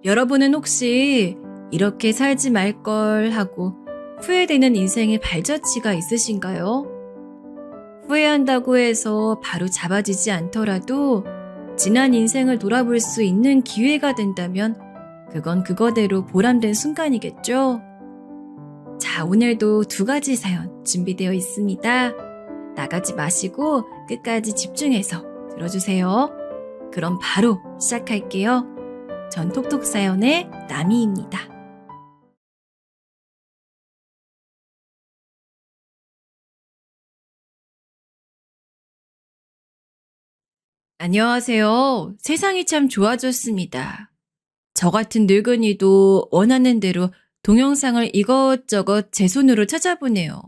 여러분은 혹시 이렇게 살지 말걸 하고 후회되는 인생의 발자취가 있으신가요? 후회한다고 해서 바로 잡아지지 않더라도 지난 인생을 돌아볼 수 있는 기회가 된다면 그건 그거대로 보람된 순간이겠죠? 자, 오늘도 두 가지 사연 준비되어 있습니다. 나가지 마시고 끝까지 집중해서 들어주세요. 그럼 바로 시작할게요. 전 톡톡 사연의 나미입니다. 안녕하세요. 세상이 참 좋아졌습니다. 저 같은 늙은이도 원하는 대로 동영상을 이것저것 제 손으로 찾아보네요.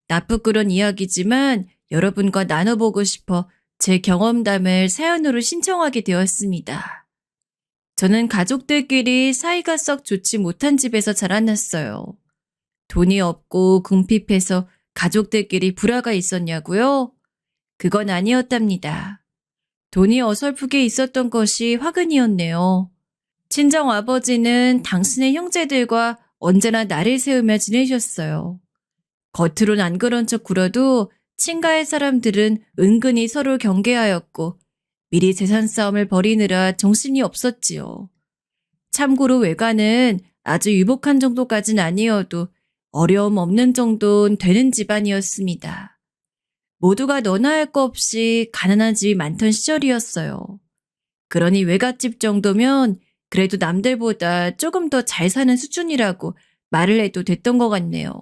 나쁘그런 이야기지만 여러분과 나눠보고 싶어 제 경험담을 사연으로 신청하게 되었습니다. 저는 가족들끼리 사이가 썩 좋지 못한 집에서 자라났어요. 돈이 없고 궁핍해서 가족들끼리 불화가 있었냐고요? 그건 아니었답니다. 돈이 어설프게 있었던 것이 화근이었네요. 친정 아버지는 당신의 형제들과 언제나 나를 세우며 지내셨어요. 겉으론 안 그런 척 굴어도 친가의 사람들은 은근히 서로 경계하였고 미리 재산 싸움을 벌이느라 정신이 없었지요. 참고로 외가는 아주 유복한 정도까진 아니어도 어려움 없는 정도는 되는 집안이었습니다. 모두가 너나 할 거 없이 가난한 집이 많던 시절이었어요. 그러니 외갓집 정도면 그래도 남들보다 조금 더 잘 사는 수준이라고 말을 해도 됐던 것 같네요.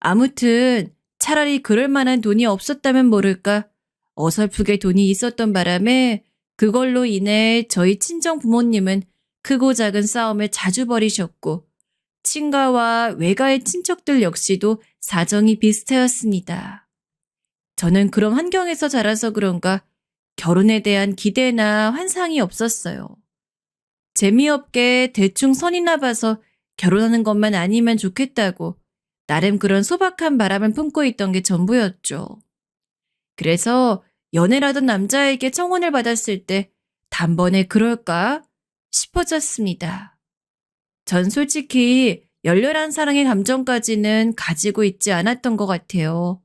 아무튼 차라리 그럴 만한 돈이 없었다면 모를까 어설프게 돈이 있었던 바람에 그걸로 인해 저희 친정 부모님은 크고 작은 싸움을 자주 벌이셨고 친가와 외가의 친척들 역시도 사정이 비슷하였습니다. 저는 그런 환경에서 자라서 그런가 결혼에 대한 기대나 환상이 없었어요. 재미없게 대충 선이나 봐서 결혼하는 것만 아니면 좋겠다고 나름 그런 소박한 바람을 품고 있던 게 전부였죠. 그래서 연애라던 남자에게 청혼을 받았을 때 단번에 그럴까 싶어졌습니다. 전 솔직히 열렬한 사랑의 감정까지는 가지고 있지 않았던 것 같아요.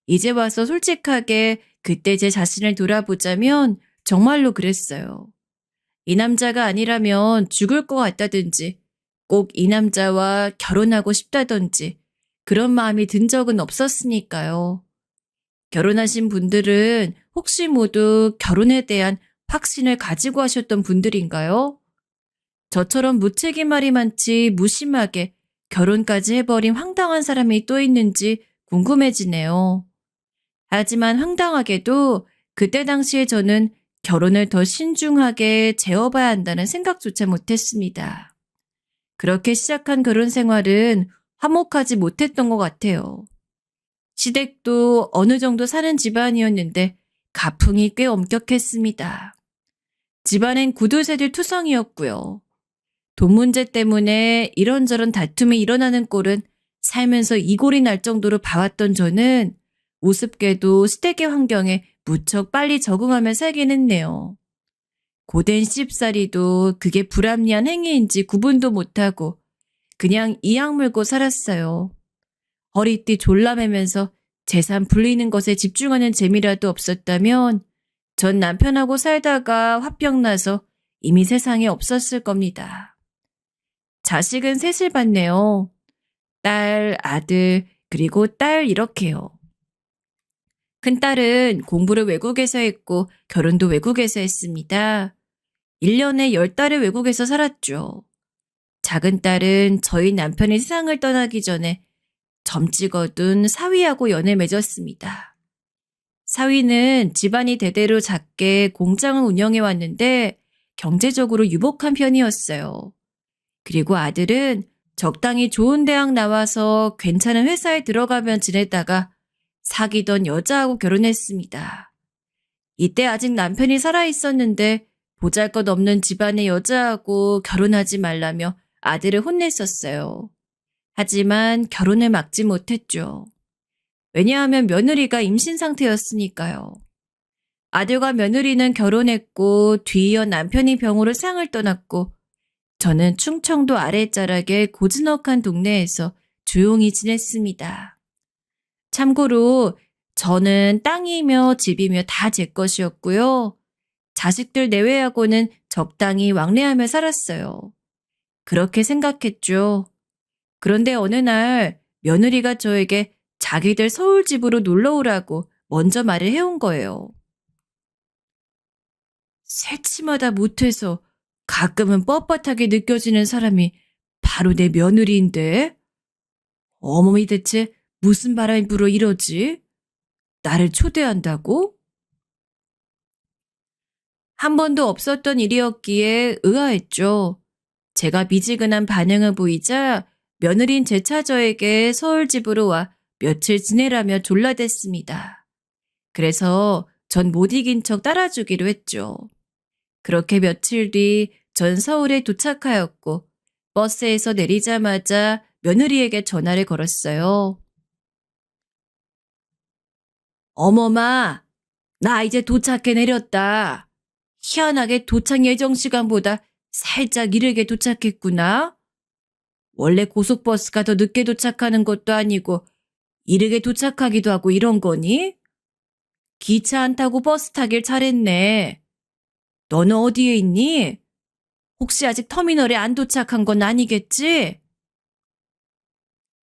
이제 와서 솔직하게 그때 제 자신을 돌아보자면 정말로 그랬어요. 이 남자가 아니라면 죽을 것 같다든지 꼭 이 남자와 결혼하고 싶다든지 그런 마음이 든 적은 없었으니까요. 결혼하신 분들은 혹시 모두 결혼에 대한 확신을 가지고 하셨던 분들인가요? 저처럼 무책임말이 많지 무심하게 결혼까지 해버린 황당한 사람이 또 있는지 궁금해지네요. 하지만 황당하게도 그때 당시에 저는 결혼을 더 신중하게 재어봐야 한다는 생각조차 못했습니다. 그렇게 시작한 결혼 생활은 화목하지 못했던 것 같아요. 시댁도 어느 정도 사는 집안이었는데 가풍이 꽤 엄격했습니다. 집안엔 구두쇠들 투성이었고요. 돈 문제 때문에 이런저런 다툼이 일어나는 꼴은 살면서 이골이 날 정도로 봐왔던 저는 우습게도 시댁의 환경에 무척 빨리 적응하며 살긴 했네요. 고된 시집살이도 그게 불합리한 행위인지 구분도 못하고 그냥 이악 물고 살았어요. 허리띠 졸라매면서 재산 불리는 것에 집중하는 재미라도 없었다면 전 남편하고 살다가 화병 나서 이미 세상에 없었을 겁니다. 자식은 셋을 봤네요. 딸, 아들, 그리고 딸 이렇게요. 큰딸은 공부를 외국에서 했고 결혼도 외국에서 했습니다. 1년에 10달을 외국에서 살았죠. 작은 딸은 저희 남편이 세상을 떠나기 전에 점찍 얻은 사위하고 연을 맺었습니다. 사위는 집안이 대대로 작게 공장을 운영해 왔는데 경제적으로 유복한 편이었어요. 그리고 아들은 적당히 좋은 대학 나와서 괜찮은 회사에 들어가면 지내다가 사귀던 여자하고 결혼했습니다. 이때 아직 남편이 살아있었는데 보잘것없는 집안의 여자하고 결혼하지 말라며 아들을 혼냈었어요. 하지만 결혼을 막지 못했죠. 왜냐하면 며느리가 임신 상태였으니까요. 아들과 며느리는 결혼했고 뒤이어 남편이 병으로 세상을 떠났고 저는 충청도 아랫자락의 고즈넉한 동네에서 조용히 지냈습니다. 참고로 저는 땅이며 집이며 다 제 것이었고요. 자식들 내외하고는 적당히 왕래하며 살았어요. 그렇게 생각했죠. 그런데 어느 날 며느리가 저에게 자기들 서울 집으로 놀러 오라고 먼저 말을 해온 거예요. 새침하다 못해서 가끔은 뻣뻣하게 느껴지는 사람이 바로 내 며느리인데? 어머니 대체 무슨 바람이 불어 이러지? 나를 초대한다고? 한 번도 없었던 일이었기에 의아했죠. 제가 미지근한 반응을 보이자 며느린 제 차 저에게 서울 집으로 와 며칠 지내라며 졸라댔습니다. 그래서 전 못 이긴 척 따라주기로 했죠. 그렇게 며칠 뒤 전 서울에 도착하였고 버스에서 내리자마자 며느리에게 전화를 걸었어요. 어머마, 나 이제 도착해 내렸다. 희한하게 도착 예정 시간보다 살짝 이르게 도착했구나. 원래 고속버스가 더 늦게 도착하는 것도 아니고 이르게 도착하기도 하고 이런 거니? 기차 안 타고 버스 타길 잘했네. 너는 어디에 있니? 혹시 아직 터미널에 안 도착한 건 아니겠지?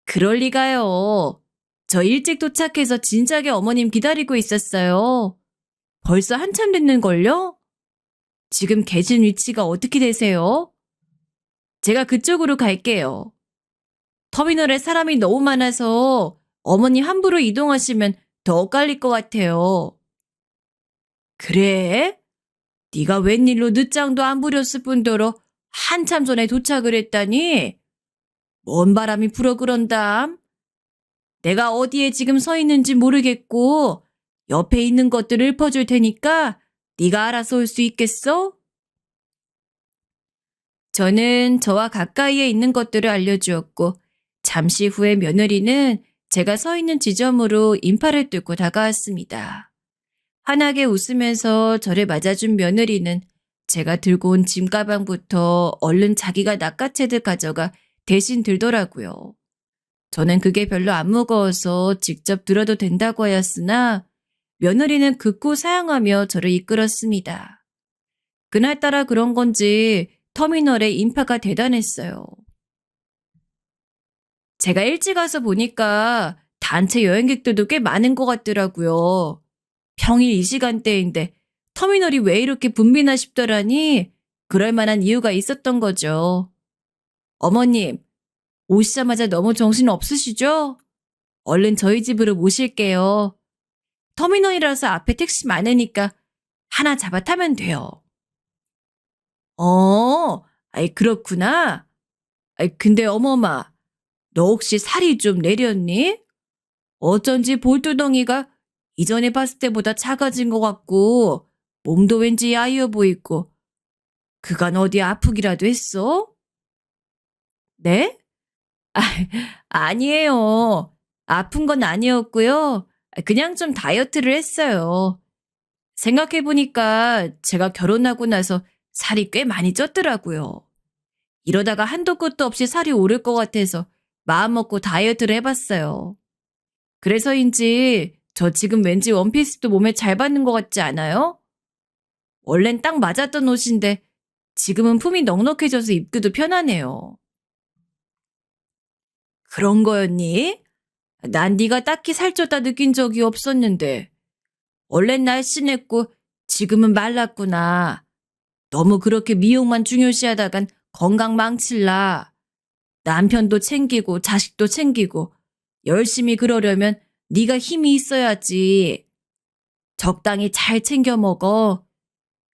그럴 리가요. 저 일찍 도착해서 진작에 어머님 기다리고 있었어요. 벌써 한참 됐는걸요? 지금 계신 위치가 어떻게 되세요? 제가 그쪽으로 갈게요. 터미널에 사람이 너무 많아서 어머니 함부로 이동하시면 더 엇갈릴 것 같아요. 그래? 네가 웬일로 늦장도 안 부렸을 뿐더러 한참 전에 도착을 했다니? 뭔 바람이 불어 그런담? 내가 어디에 지금 서 있는지 모르겠고 옆에 있는 것들을 읊어줄 테니까 네가 알아서 올 수 있겠어? 저는 저와 가까이에 있는 것들을 알려주었고 잠시 후에 며느리는 제가 서 있는 지점으로 인파를 뚫고 다가왔습니다. 환하게 웃으면서 저를 맞아준 며느리는 제가 들고 온 짐가방부터 얼른 자기가 낚아채듯 가져가 대신 들더라고요. 저는 그게 별로 안 무거워서 직접 들어도 된다고 하였으나 며느리는 극구 사양하며 저를 이끌었습니다. 그날따라 그런 건지 터미널에 인파가 대단했어요. 제가 일찍 와서 보니까 단체 여행객들도 꽤 많은 것 같더라고요. 평일 이 시간대인데 터미널이 왜 이렇게 붐비나 싶더라니 그럴 만한 이유가 있었던 거죠. 어머님, 오시자마자 너무 정신 없으시죠? 얼른 저희 집으로 모실게요. 터미널이라서 앞에 택시 많으니까 하나 잡아 타면 돼요. 아이 그렇구나. 아이 근데 어머마, 너 혹시 살이 좀 내렸니? 어쩐지 볼두덩이가 이전에 봤을 때보다 작아진 것 같고 몸도 왠지 야위어 보이고 그간 어디 아프기라도 했어? 네? 아, 아니에요. 아픈 건 아니었고요. 그냥 좀 다이어트를 했어요. 생각해보니까 제가 결혼하고 나서 살이 꽤 많이 쪘더라고요. 이러다가 한도 끝도 없이 살이 오를 것 같아서 마음먹고 다이어트를 해봤어요. 그래서인지 저 지금 왠지 원피스도 몸에 잘 받는 것 같지 않아요? 원래는 딱 맞았던 옷인데 지금은 품이 넉넉해져서 입기도 편하네요. 그런 거였니? 난 네가 딱히 살쪘다 느낀 적이 없었는데. 원래는 날씬했고 지금은 말랐구나. 너무 그렇게 미용만 중요시하다간 건강 망칠라. 남편도 챙기고 자식도 챙기고 열심히 그러려면 네가 힘이 있어야지. 적당히 잘 챙겨 먹어.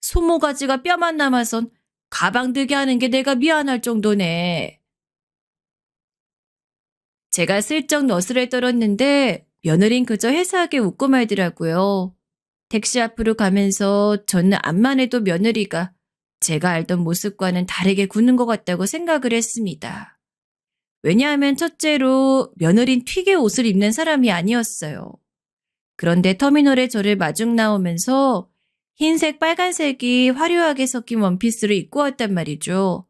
소모가지가 뼈만 남아선 가방 들게 하는 게 내가 미안할 정도네. 제가 슬쩍 너스를 떨었는데 며느린 그저 해사하게 웃고 말더라고요. 택시 앞으로 가면서 저는 암만 해도 며느리가 제가 알던 모습과는 다르게 구는 것 같다고 생각을 했습니다. 왜냐하면 첫째로 며느린 튀게 옷을 입는 사람이 아니었어요. 그런데 터미널에 저를 마중 나오면서 흰색, 빨간색이 화려하게 섞인 원피스를 입고 왔단 말이죠.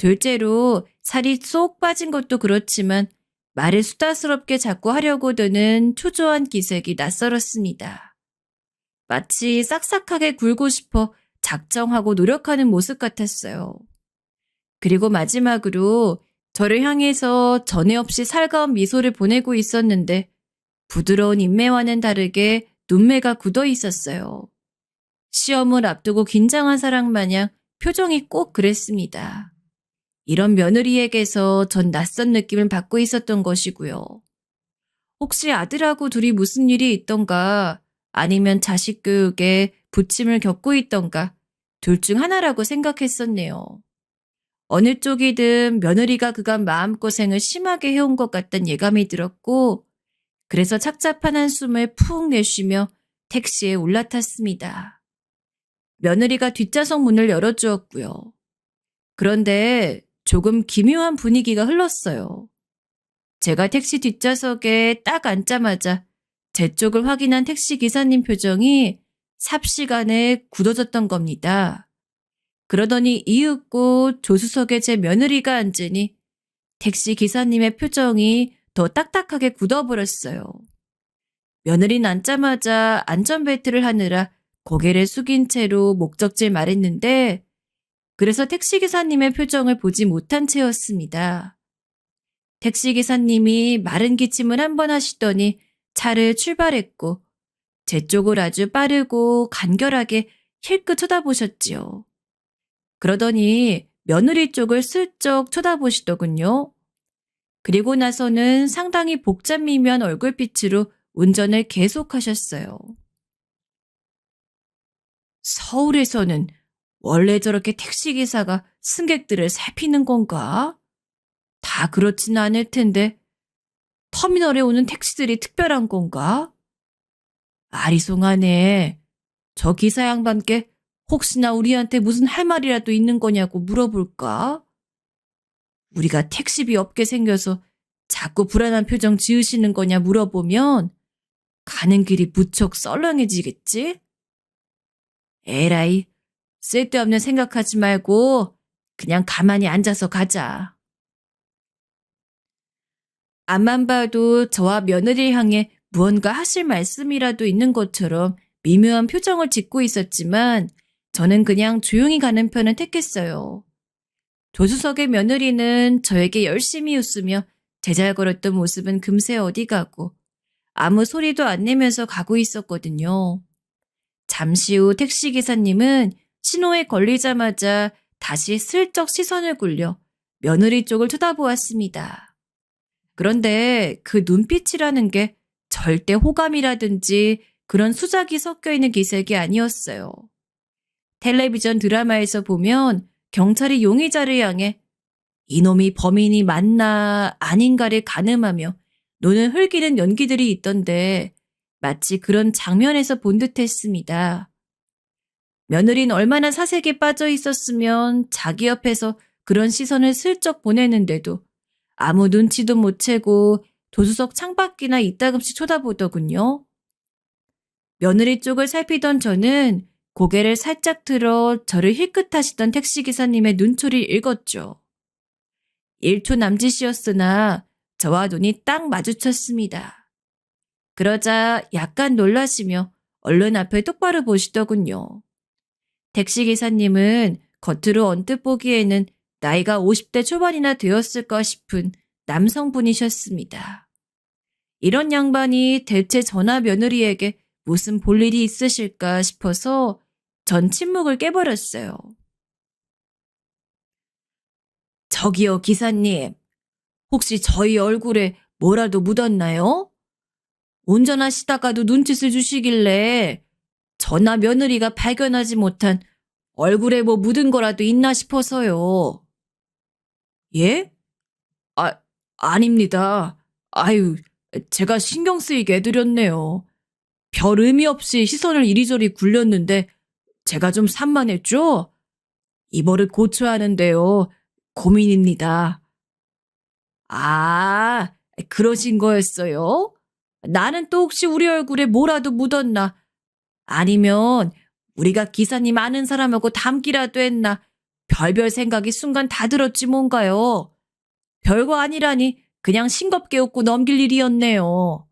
둘째로 살이 쏙 빠진 것도 그렇지만 말을 수다스럽게 자꾸 하려고 드는 초조한 기색이 낯설었습니다. 마치 싹싹하게 굴고 싶어 작정하고 노력하는 모습 같았어요. 그리고 마지막으로 저를 향해서 전에 없이 살가운 미소를 보내고 있었는데 부드러운 인매와는 다르게 눈매가 굳어 있었어요. 시험을 앞두고 긴장한 사람 마냥 표정이 꼭 그랬습니다. 이런 며느리에게서 전 낯선 느낌을 받고 있었던 것이고요. 혹시 아들하고 둘이 무슨 일이 있던가 아니면 자식 교육에 부침을 겪고 있던가 둘 중 하나라고 생각했었네요. 어느 쪽이든 며느리가 그간 마음고생을 심하게 해온 것 같단 예감이 들었고 그래서 착잡한 한숨을 푹 내쉬며 택시에 올라탔습니다. 며느리가 뒷좌석 문을 열어주었고요. 그런데 조금 기묘한 분위기가 흘렀어요. 제가 택시 뒷좌석에 딱 앉자마자 제 쪽을 확인한 택시 기사님 표정이 삽시간에 굳어졌던 겁니다. 그러더니 이윽고 조수석에 제 며느리가 앉으니 택시 기사님의 표정이 더 딱딱하게 굳어버렸어요. 며느리는 앉자마자 안전벨트를 하느라 고개를 숙인 채로 목적지를 말했는데 그래서 택시기사님의 표정을 보지 못한 채였습니다. 택시기사님이 마른 기침을 한 번 하시더니 차를 출발했고 제 쪽을 아주 빠르고 간결하게 힐끗 쳐다보셨지요. 그러더니 며느리 쪽을 슬쩍 쳐다보시더군요. 그리고 나서는 상당히 복잡미묘한 얼굴빛으로 운전을 계속하셨어요. 서울에서는 원래 저렇게 택시기사가 승객들을 살피는 건가? 다 그렇진 않을 텐데 터미널에 오는 택시들이 특별한 건가? 아리송하네. 저 기사 양반께 혹시나 우리한테 무슨 할 말이라도 있는 거냐고 물어볼까? 우리가 택시비 없게 생겨서 자꾸 불안한 표정 지으시는 거냐 물어보면 가는 길이 무척 썰렁해지겠지? 에라이, 쓸데없는 생각하지 말고 그냥 가만히 앉아서 가자. 앞만 봐도 저와 며느리를 향해 무언가 하실 말씀이라도 있는 것처럼 미묘한 표정을 짓고 있었지만 저는 그냥 조용히 가는 편을 택했어요. 조수석의 며느리는 저에게 열심히 웃으며 제잘거렸던 모습은 금세 어디 가고 아무 소리도 안 내면서 가고 있었거든요. 잠시 후 택시기사님은 신호에 걸리자마자 다시 슬쩍 시선을 굴려 며느리 쪽을 쳐다보았습니다. 그런데 그 눈빛이라는 게 절대 호감이라든지 그런 수작이 섞여 있는 기색이 아니었어요. 텔레비전 드라마에서 보면 경찰이 용의자를 향해 이놈이 범인이 맞나 아닌가를 가늠하며 눈을 흘기는 연기들이 있던데 마치 그런 장면에서 본 듯했습니다. 며느리는 얼마나 사색에 빠져 있었으면 자기 옆에서 그런 시선을 슬쩍 보내는데도 아무 눈치도 못 채고 조수석 창밖이나 이따금씩 쳐다보더군요. 며느리 쪽을 살피던 저는 고개를 살짝 들어 저를 힐끗하시던 택시기사님의 눈초리를 읽었죠. 1초 남짓이었으나 저와 눈이 딱 마주쳤습니다. 그러자 약간 놀라시며 얼른 앞을 똑바로 보시더군요. 택시기사님은 겉으로 언뜻 보기에는 나이가 50대 초반이나 되었을까 싶은 남성분이셨습니다. 이런 양반이 대체 전화 며느리에게 무슨 볼일이 있으실까 싶어서 전 침묵을 깨버렸어요. 저기요, 기사님. 혹시 저희 얼굴에 뭐라도 묻었나요? 운전하시다가도 눈짓을 주시길래 전화 며느리가 발견하지 못한 얼굴에 뭐 묻은 거라도 있나 싶어서요. 예? 아닙니다. 아유, 제가 신경 쓰이게 해드렸네요. 별 의미 없이 시선을 이리저리 굴렸는데 제가 좀 산만했죠? 이거를 고쳐야 하는데요. 고민입니다. 아, 그러신 거였어요? 나는 또 혹시 우리 얼굴에 뭐라도 묻었나? 아니면 우리가 기사님 아는 사람하고 닮기라도 했나? 별별 생각이 순간 다 들었지 뭔가요. 별거 아니라니 그냥 싱겁게 웃고 넘길 일이었네요.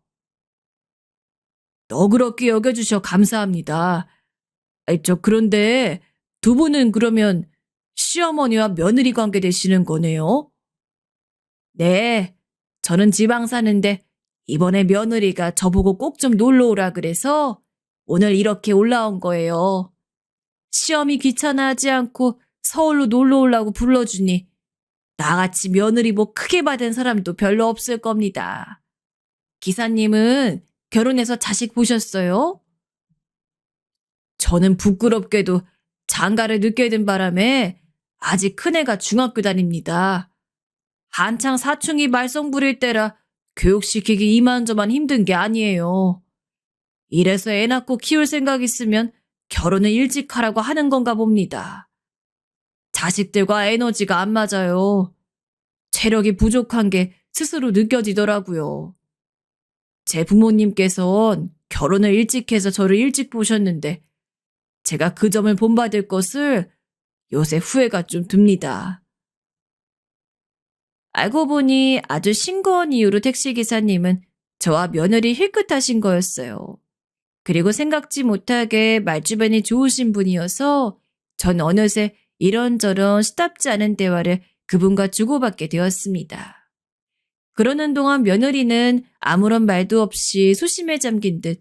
너그럽게 여겨주셔 감사합니다. 그런데 두 분은 그러면 시어머니와 며느리 관계 되시는 거네요? 네, 저는 지방 사는데 이번에 며느리가 저보고 꼭 좀 놀러 오라 그래서 오늘 이렇게 올라온 거예요. 시험이 귀찮아하지 않고 서울로 놀러 오려고 불러주니 나같이 며느리 복 크게 받은 사람도 별로 없을 겁니다. 기사님은 결혼해서 자식 보셨어요? 저는 부끄럽게도 장가를 늦게 든 바람에 아직 큰애가 중학교 다닙니다. 한창 사춘기 말썽 부릴 때라 교육시키기 이만저만 힘든 게 아니에요. 이래서 애 낳고 키울 생각 있으면 결혼을 일찍 하라고 하는 건가 봅니다. 자식들과 에너지가 안 맞아요. 체력이 부족한 게 스스로 느껴지더라고요. 제 부모님께선 결혼을 일찍 해서 저를 일찍 보셨는데 제가 그 점을 본받을 것을 요새 후회가 좀 듭니다. 알고 보니 아주 싱거운 이유로 택시기사님은 저와 며느리 힐끗하신 거였어요. 그리고 생각지 못하게 말주변이 좋으신 분이어서 전 어느새 이런저런 시답지 않은 대화를 그분과 주고받게 되었습니다. 그러는 동안 며느리는 아무런 말도 없이 소심에 잠긴 듯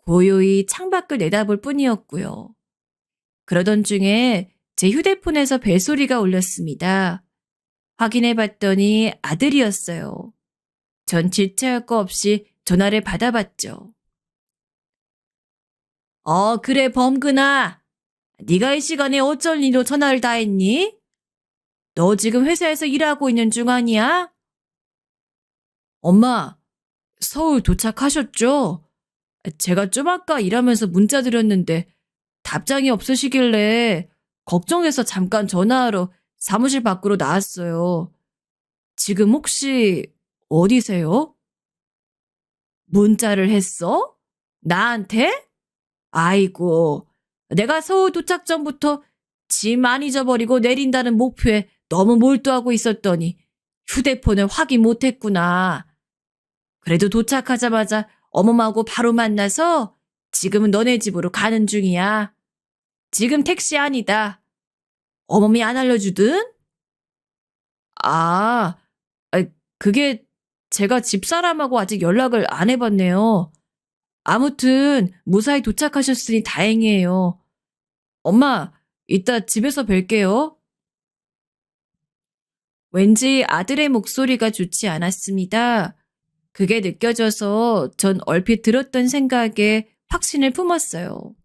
고요히 창밖을 내다볼 뿐이었고요. 그러던 중에 제 휴대폰에서 벨소리가 울렸습니다. 확인해 봤더니 아들이었어요. 전 질체할 거 없이 전화를 받아봤죠. 그래 범근아. 네가 이 시간에 어쩔 일로 전화를 다 했니? 너 지금 회사에서 일하고 있는 중 아니야? 엄마, 서울 도착하셨죠? 제가 좀 아까 일하면서 문자 드렸는데 답장이 없으시길래 걱정해서 잠깐 전화하러 사무실 밖으로 나왔어요. 지금 혹시 어디세요? 문자를 했어? 나한테? 아이고, 내가 서울 도착 전부터 짐 안 잊어버리고 내린다는 목표에 너무 몰두하고 있었더니 휴대폰을 확인 못했구나. 그래도 도착하자마자 어머하고 바로 만나서 지금은 너네 집으로 가는 중이야. 지금 택시 아니다. 어머니 안 알려주든? 아, 아, 그게 제가 집사람하고 아직 연락을 안 해봤네요. 아무튼 무사히 도착하셨으니 다행이에요. 엄마, 이따 집에서 뵐게요. 왠지 아들의 목소리가 좋지 않았습니다. 그게 느껴져서 전 얼핏 들었던 생각에 확신을 품었어요.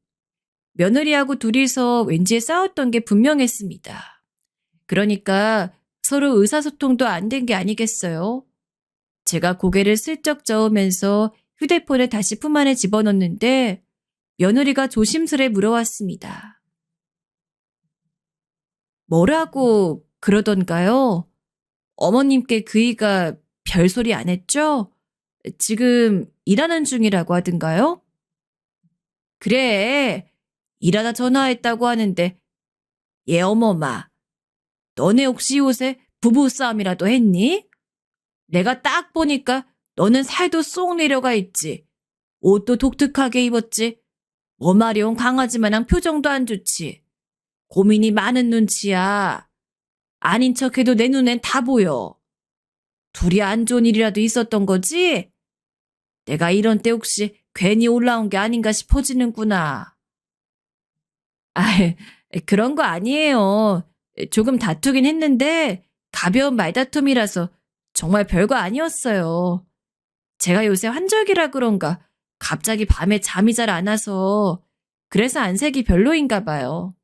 며느리하고 둘이서 왠지 싸웠던 게 분명했습니다. 그러니까 서로 의사소통도 안 된 게 아니겠어요? 제가 고개를 슬쩍 저으면서 휴대폰을 다시 품 안에 집어넣는데 며느리가 조심스레 물어왔습니다. 뭐라고 그러던가요? 어머님께 그이가 별소리 안 했죠? 지금 일하는 중이라고 하던가요? 그래, 일하다 전화했다고 하는데 얘 어머마, 너네 혹시 요새 부부싸움이라도 했니? 내가 딱 보니까 너는 살도 쏙 내려가 있지. 옷도 독특하게 입었지. 머마려운 강아지 마냥 표정도 안 좋지. 고민이 많은 눈치야. 아닌 척해도 내 눈엔 다 보여. 둘이 안 좋은 일이라도 있었던 거지? 내가 이런 때 혹시 괜히 올라온 게 아닌가 싶어지는구나. 아, 그런 거 아니에요. 조금 다투긴 했는데 가벼운 말다툼이라서 정말 별거 아니었어요. 제가 요새 환절기라 그런가 갑자기 밤에 잠이 잘 안 와서 그래서 안색이 별로인가 봐요.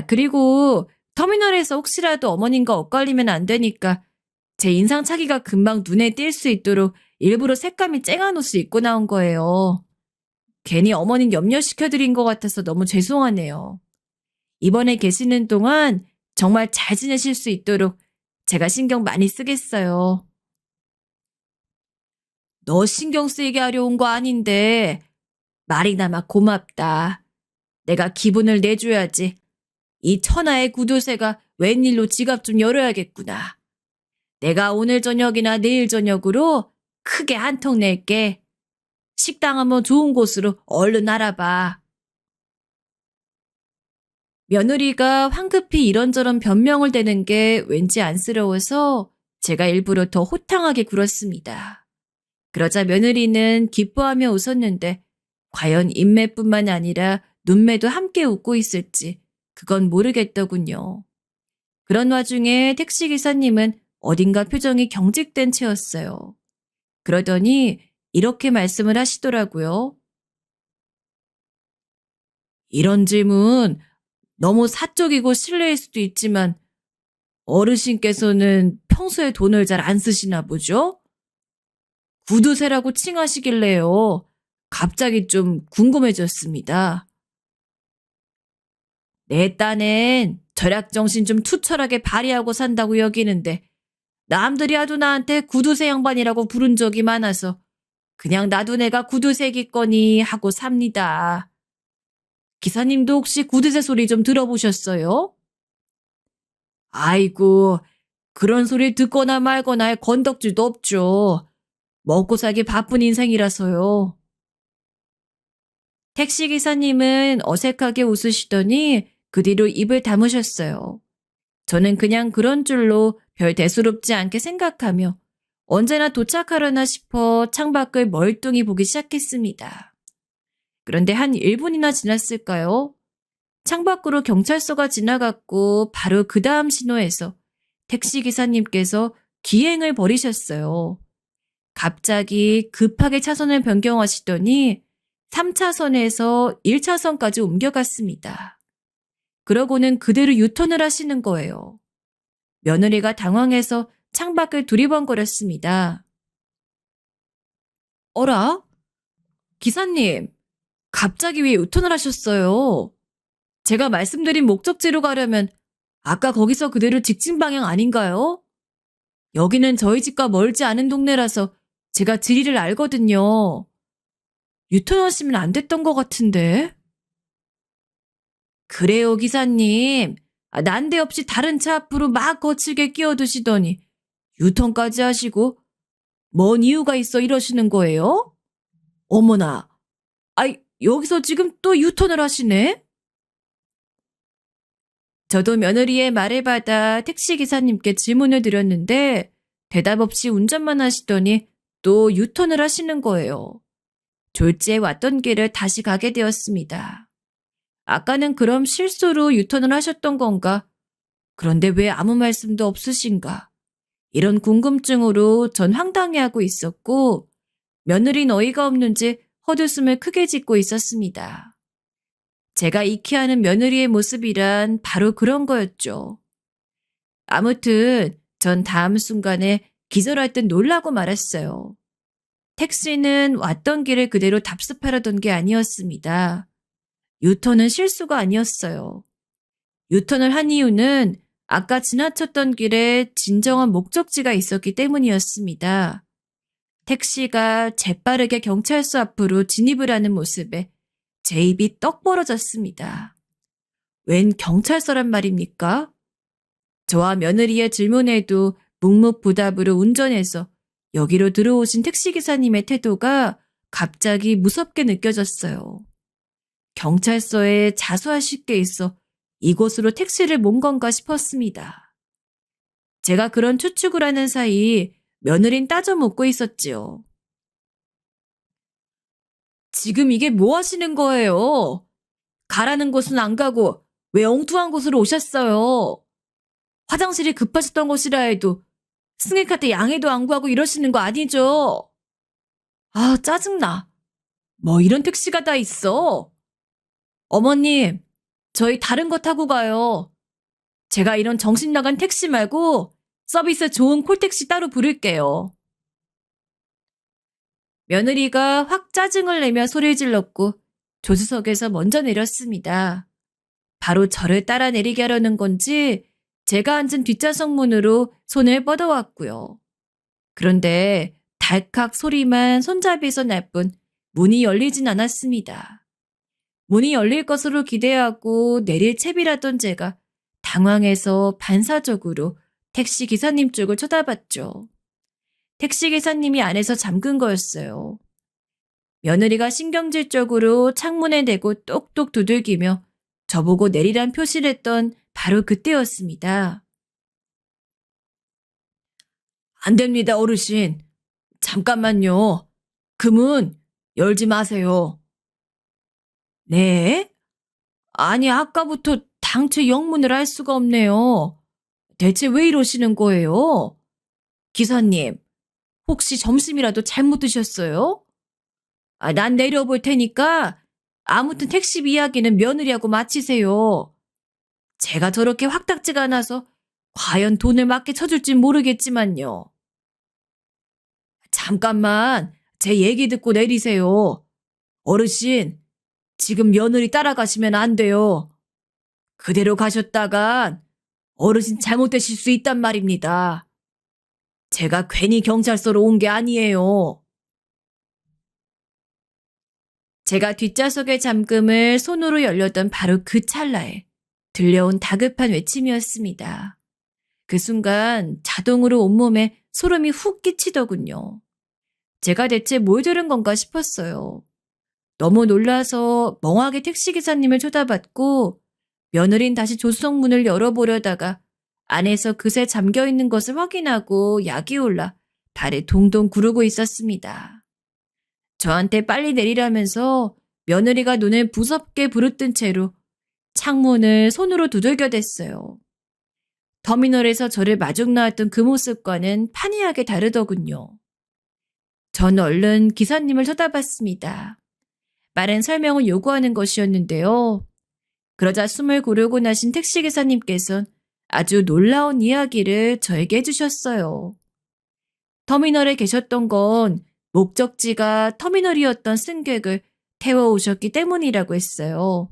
그리고 터미널에서 혹시라도 어머님과 엇갈리면 안 되니까 제 인상착의가 금방 눈에 띌 수 있도록 일부러 색감이 쨍한 옷을 입고 나온 거예요. 괜히 어머님 염려시켜드린 것 같아서 너무 죄송하네요. 이번에 계시는 동안 정말 잘 지내실 수 있도록 제가 신경 많이 쓰겠어요. 너 신경 쓰이게 하려 온 거 아닌데 말이나마 고맙다. 내가 기분을 내줘야지. 이 천하의 구두쇠가 웬일로 지갑 좀 열어야겠구나. 내가 오늘 저녁이나 내일 저녁으로 크게 한턱 낼게. 식당 한번 좋은 곳으로 얼른 알아봐. 며느리가 황급히 이런저런 변명을 대는 게 왠지 안쓰러워서 제가 일부러 더 호탕하게 굴었습니다. 그러자 며느리는 기뻐하며 웃었는데 과연 인매뿐만 아니라 눈매도 함께 웃고 있을지 그건 모르겠더군요. 그런 와중에 택시기사님은 어딘가 표정이 경직된 채였어요. 그러더니 이렇게 말씀을 하시더라고요. 이런 질문 너무 사적이고 실례일 수도 있지만 어르신께서는 평소에 돈을 잘 안 쓰시나 보죠? 구두쇠라고 칭하시길래요. 갑자기 좀 궁금해졌습니다. 내 딴엔 절약정신 좀 투철하게 발휘하고 산다고 여기는데 남들이 하도 나한테 구두쇠 양반이라고 부른 적이 많아서 그냥 나도 내가 구두쇠겠거니 하고 삽니다. 기사님도 혹시 구두쇠 소리 좀 들어보셨어요? 아이고, 그런 소리 듣거나 말거나 할 건덕질도 없죠. 먹고 살기 바쁜 인생이라서요. 택시기사님은 어색하게 웃으시더니 그 뒤로 입을 다무셨어요. 저는 그냥 그런 줄로 별 대수롭지 않게 생각하며 언제나 도착하려나 싶어 창밖을 멀뚱히 보기 시작했습니다. 그런데 한 1분이나 지났을까요? 창밖으로 경찰서가 지나갔고 바로 그 다음 신호에서 택시기사님께서 기행을 벌이셨어요. 갑자기 급하게 차선을 변경하시더니 3차선에서 1차선까지 옮겨갔습니다. 그러고는 그대로 유턴을 하시는 거예요. 며느리가 당황해서 창밖을 두리번거렸습니다. 어라? 기사님, 갑자기 왜 유턴을 하셨어요? 제가 말씀드린 목적지로 가려면 아까 거기서 그대로 직진 방향 아닌가요? 여기는 저희 집과 멀지 않은 동네라서 제가 지리를 알거든요. 유턴하시면 안 됐던 것 같은데. 그래요, 기사님. 난데없이 다른 차 앞으로 막 거칠게 끼어드시더니 유턴까지 하시고 뭔 이유가 있어 이러시는 거예요? 어머나, 여기서 지금 또 유턴을 하시네? 저도 며느리의 말을 받아 택시기사님께 질문을 드렸는데 대답 없이 운전만 하시더니 또 유턴을 하시는 거예요. 졸지에 왔던 길을 다시 가게 되었습니다. 아까는 그럼 실수로 유턴을 하셨던 건가? 그런데 왜 아무 말씀도 없으신가? 이런 궁금증으로 전 황당해하고 있었고 며느리는 어이가 없는지 헛웃음을 크게 짓고 있었습니다. 제가 익히하는 며느리의 모습이란 바로 그런 거였죠. 아무튼 전 다음 순간에 기절할 듯 놀라고 말았어요. 택시는 왔던 길을 그대로 답습하려던 게 아니었습니다. 유턴은 실수가 아니었어요. 유턴을 한 이유는 아까 지나쳤던 길에 진정한 목적지가 있었기 때문이었습니다. 택시가 재빠르게 경찰서 앞으로 진입을 하는 모습에 제 입이 떡 벌어졌습니다. 웬 경찰서란 말입니까? 저와 며느리의 질문에도 묵묵부답으로 운전해서 여기로 들어오신 택시기사님의 태도가 갑자기 무섭게 느껴졌어요. 경찰서에 자수하실 게 있어 이곳으로 택시를 몬 건가 싶었습니다. 제가 그런 추측을 하는 사이 며느린 따져 묻고 있었지요. 지금 이게 뭐 하시는 거예요? 가라는 곳은 안 가고 왜 엉뚱한 곳으로 오셨어요? 화장실이 급하셨던 것이라 해도 승객한테 양해도 안 구하고 이러시는 거 아니죠? 아, 짜증나. 뭐 이런 택시가 다 있어. 어머님, 저희 다른 거 타고 가요. 제가 이런 정신 나간 택시 말고 서비스 좋은 콜택시 따로 부를게요. 며느리가 확 짜증을 내며 소리를 질렀고 조수석에서 먼저 내렸습니다. 바로 저를 따라 내리게 하려는 건지 제가 앉은 뒷좌석 문으로 손을 뻗어왔고요. 그런데 달칵 소리만 손잡이에서 날 뿐 문이 열리진 않았습니다. 문이 열릴 것으로 기대하고 내릴 채비라던 제가 당황해서 반사적으로 택시 기사님 쪽을 쳐다봤죠. 택시 기사님이 안에서 잠근 거였어요. 며느리가 신경질적으로 창문에 대고 똑똑 두들기며 저보고 내리란 표시를 했던 바로 그때였습니다. 안 됩니다, 어르신. 잠깐만요. 그 문 열지 마세요. 네? 아니, 아까부터 당최 영문을 알 수가 없네요. 대체 왜 이러시는 거예요? 기사님, 혹시 점심이라도 잘못 드셨어요? 난 내려볼 테니까 아무튼 택시 이야기는 며느리하고 마치세요. 제가 저렇게 확딱지가 나서 과연 돈을 맞게 쳐줄진 모르겠지만요. 잠깐만, 제 얘기 듣고 내리세요. 어르신, 지금 며느리 따라가시면 안 돼요. 그대로 가셨다간 어르신 잘못되실 수 있단 말입니다. 제가 괜히 경찰서로 온 게 아니에요. 제가 뒷좌석의 잠금을 손으로 열려던 바로 그 찰나에 들려온 다급한 외침이었습니다. 그 순간 자동으로 온몸에 소름이 훅 끼치더군요. 제가 대체 뭘 들은 건가 싶었어요. 너무 놀라서 멍하게 택시기사님을 쳐다봤고 며느린 다시 조수석문을 열어보려다가 안에서 그새 잠겨있는 것을 확인하고 약이 올라 발에 동동 구르고 있었습니다. 저한테 빨리 내리라면서 며느리가 눈을 무섭게 부릅뜬 채로 창문을 손으로 두들겨댔어요. 터미널에서 저를 마중 나왔던 그 모습과는 판이하게 다르더군요. 전 얼른 기사님을 쳐다봤습니다. 빠른 설명을 요구하는 것이었는데요. 그러자 숨을 고르고 나신 택시기사님께서는 아주 놀라운 이야기를 저에게 해주셨어요. 터미널에 계셨던 건 목적지가 터미널이었던 승객을 태워오셨기 때문이라고 했어요.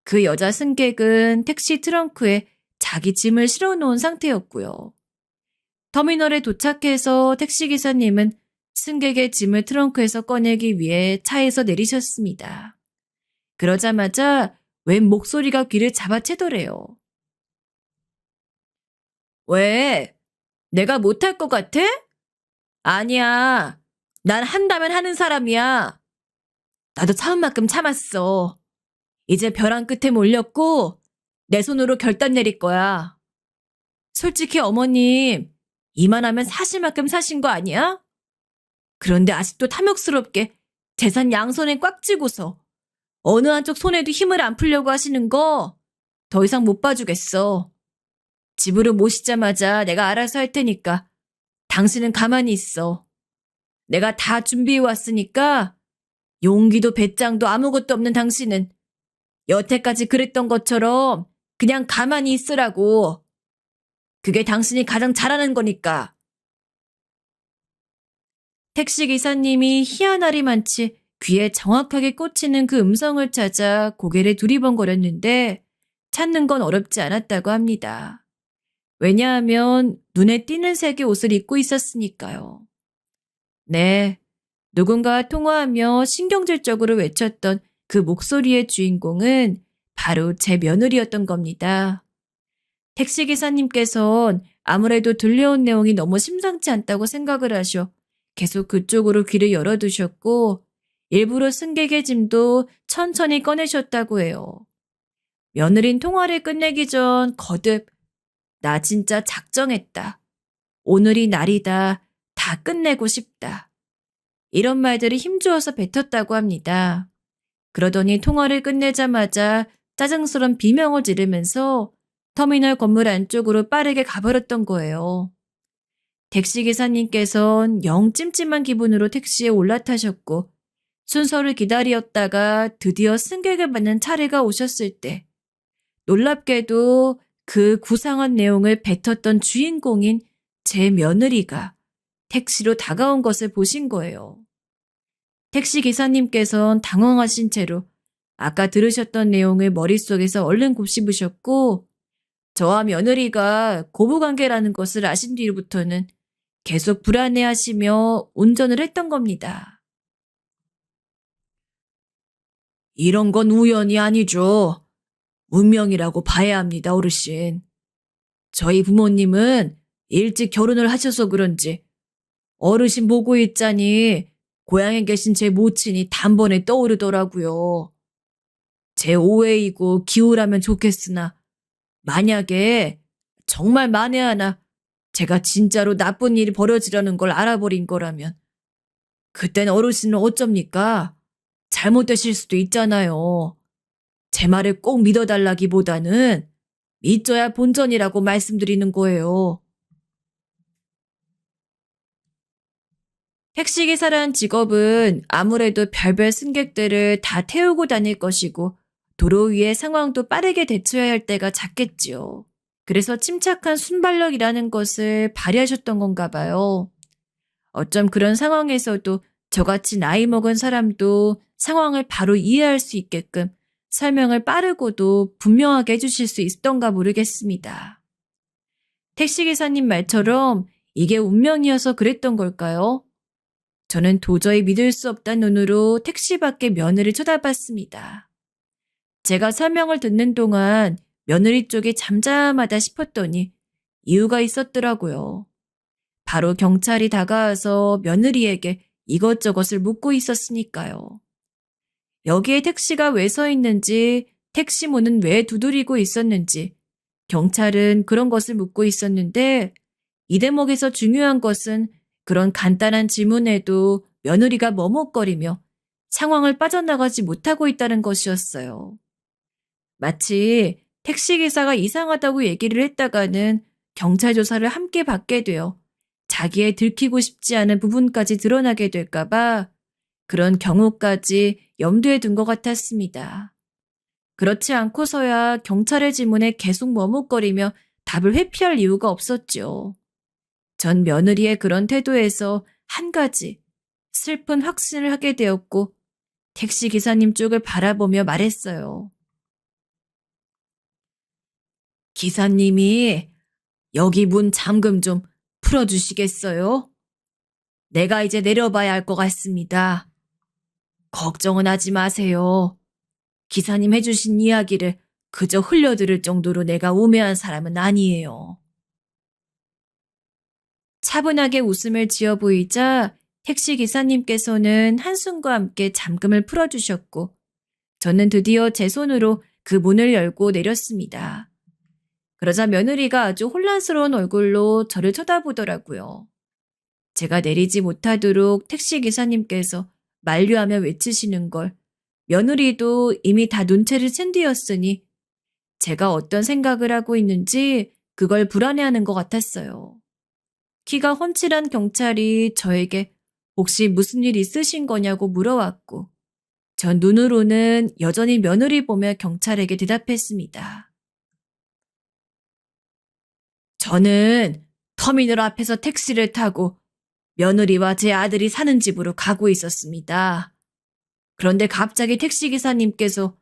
그 여자 승객은 택시 트렁크에 자기 짐을 실어놓은 상태였고요. 터미널에 도착해서 택시기사님은 승객의 짐을 트렁크에서 꺼내기 위해 차에서 내리셨습니다. 그러자마자 웬 목소리가 귀를 잡아채더래요. 왜? 내가 못할 것 같아? 아니야. 난 한다면 하는 사람이야. 나도 참을 만큼 참았어. 이제 벼랑 끝에 몰렸고 내 손으로 결단 내릴 거야. 솔직히 어머님, 이만하면 사실 만큼 사신 거 아니야? 그런데 아직도 탐욕스럽게 재산 양손에 꽉 쥐고서 어느 한쪽 손에도 힘을 안 풀려고 하시는 거 더 이상 못 봐주겠어. 집으로 모시자마자 내가 알아서 할 테니까 당신은 가만히 있어. 내가 다 준비해 왔으니까 용기도 배짱도 아무것도 없는 당신은 여태까지 그랬던 것처럼 그냥 가만히 있으라고. 그게 당신이 가장 잘하는 거니까. 택시기사님이 희한하리만치 귀에 정확하게 꽂히는 그 음성을 찾아 고개를 두리번거렸는데 찾는 건 어렵지 않았다고 합니다. 왜냐하면 눈에 띄는 색의 옷을 입고 있었으니까요. 네, 누군가와 통화하며 신경질적으로 외쳤던 그 목소리의 주인공은 바로 제 며느리였던 겁니다. 택시기사님께선 아무래도 들려온 내용이 너무 심상치 않다고 생각을 하셔 계속 그쪽으로 귀를 열어두셨고 일부러 승객의 짐도 천천히 꺼내셨다고 해요. 며느린 통화를 끝내기 전 거듭 나 진짜 작정했다. 오늘이 날이다. 다 끝내고 싶다. 이런 말들을 힘주어서 뱉었다고 합니다. 그러더니 통화를 끝내자마자 짜증스런 비명을 지르면서 터미널 건물 안쪽으로 빠르게 가버렸던 거예요. 택시기사님께선 영 찜찜한 기분으로 택시에 올라타셨고 순서를 기다렸다가 드디어 승객을 받는 차례가 오셨을 때 놀랍게도 그 구상한 내용을 뱉었던 주인공인 제 며느리가 택시로 다가온 것을 보신 거예요. 택시기사님께선 당황하신 채로 아까 들으셨던 내용을 머릿속에서 얼른 곱씹으셨고 저와 며느리가 고부관계라는 것을 아신 뒤부터는 계속 불안해하시며 운전을 했던 겁니다. 이런 건 우연이 아니죠. 운명이라고 봐야 합니다, 어르신. 저희 부모님은 일찍 결혼을 하셔서 그런지 어르신 보고 있자니 고향에 계신 제 모친이 단번에 떠오르더라고요. 제 오해이고 기우라면 좋겠으나 만약에 정말 만에 하나 제가 진짜로 나쁜 일이 벌어지려는 걸 알아버린 거라면 그땐 어르신은 어쩝니까? 잘못되실 수도 있잖아요. 제 말을 꼭 믿어달라기보다는 믿져야 본전이라고 말씀드리는 거예요. 택시기사라는 직업은 아무래도 별별 승객들을 다 태우고 다닐 것이고 도로 위의 상황도 빠르게 대처해야 할 때가 잦겠지요. 그래서 침착한 순발력이라는 것을 발휘하셨던 건가 봐요. 어쩜 그런 상황에서도 저같이 나이 먹은 사람도 상황을 바로 이해할 수 있게끔 설명을 빠르고도 분명하게 해주실 수 있었던가 모르겠습니다. 택시기사님 말처럼 이게 운명이어서 그랬던 걸까요? 저는 도저히 믿을 수 없다는 눈으로 택시 밖의 며느리 쳐다봤습니다. 제가 설명을 듣는 동안 며느리 쪽이 잠잠하다 싶었더니 이유가 있었더라고요. 바로 경찰이 다가와서 며느리에게 이것저것을 묻고 있었으니까요. 여기에 택시가 왜 서 있는지, 택시문은 왜 두드리고 있었는지, 경찰은 그런 것을 묻고 있었는데 이 대목에서 중요한 것은 그런 간단한 질문에도 며느리가 머뭇거리며 상황을 빠져나가지 못하고 있다는 것이었어요. 마치 택시기사가 이상하다고 얘기를 했다가는 경찰 조사를 함께 받게 되어 자기의 들키고 싶지 않은 부분까지 드러나게 될까봐 그런 경우까지 염두에 둔 것 같았습니다. 그렇지 않고서야 경찰의 질문에 계속 머뭇거리며 답을 회피할 이유가 없었죠. 전 며느리의 그런 태도에서 한 가지 슬픈 확신을 하게 되었고 택시기사님 쪽을 바라보며 말했어요. 기사님이 여기 문 잠금 좀 풀어주시겠어요? 내가 이제 내려봐야 할 것 같습니다. 걱정은 하지 마세요. 기사님 해주신 이야기를 그저 흘려들을 정도로 내가 우매한 사람은 아니에요. 차분하게 웃음을 지어 보이자 택시기사님께서는 한숨과 함께 잠금을 풀어주셨고 저는 드디어 제 손으로 그 문을 열고 내렸습니다. 그러자 며느리가 아주 혼란스러운 얼굴로 저를 쳐다보더라고요. 제가 내리지 못하도록 택시기사님께서 만류하며 외치시는 걸 며느리도 이미 다 눈치를 챈 뒤였으니 제가 어떤 생각을 하고 있는지 그걸 불안해하는 것 같았어요. 키가 훤칠한 경찰이 저에게 혹시 무슨 일 있으신 거냐고 물어왔고 전 눈으로는 여전히 며느리 보며 경찰에게 대답했습니다. 저는 터미널 앞에서 택시를 타고 며느리와 제 아들이 사는 집으로 가고 있었습니다. 그런데 갑자기 택시기사님께서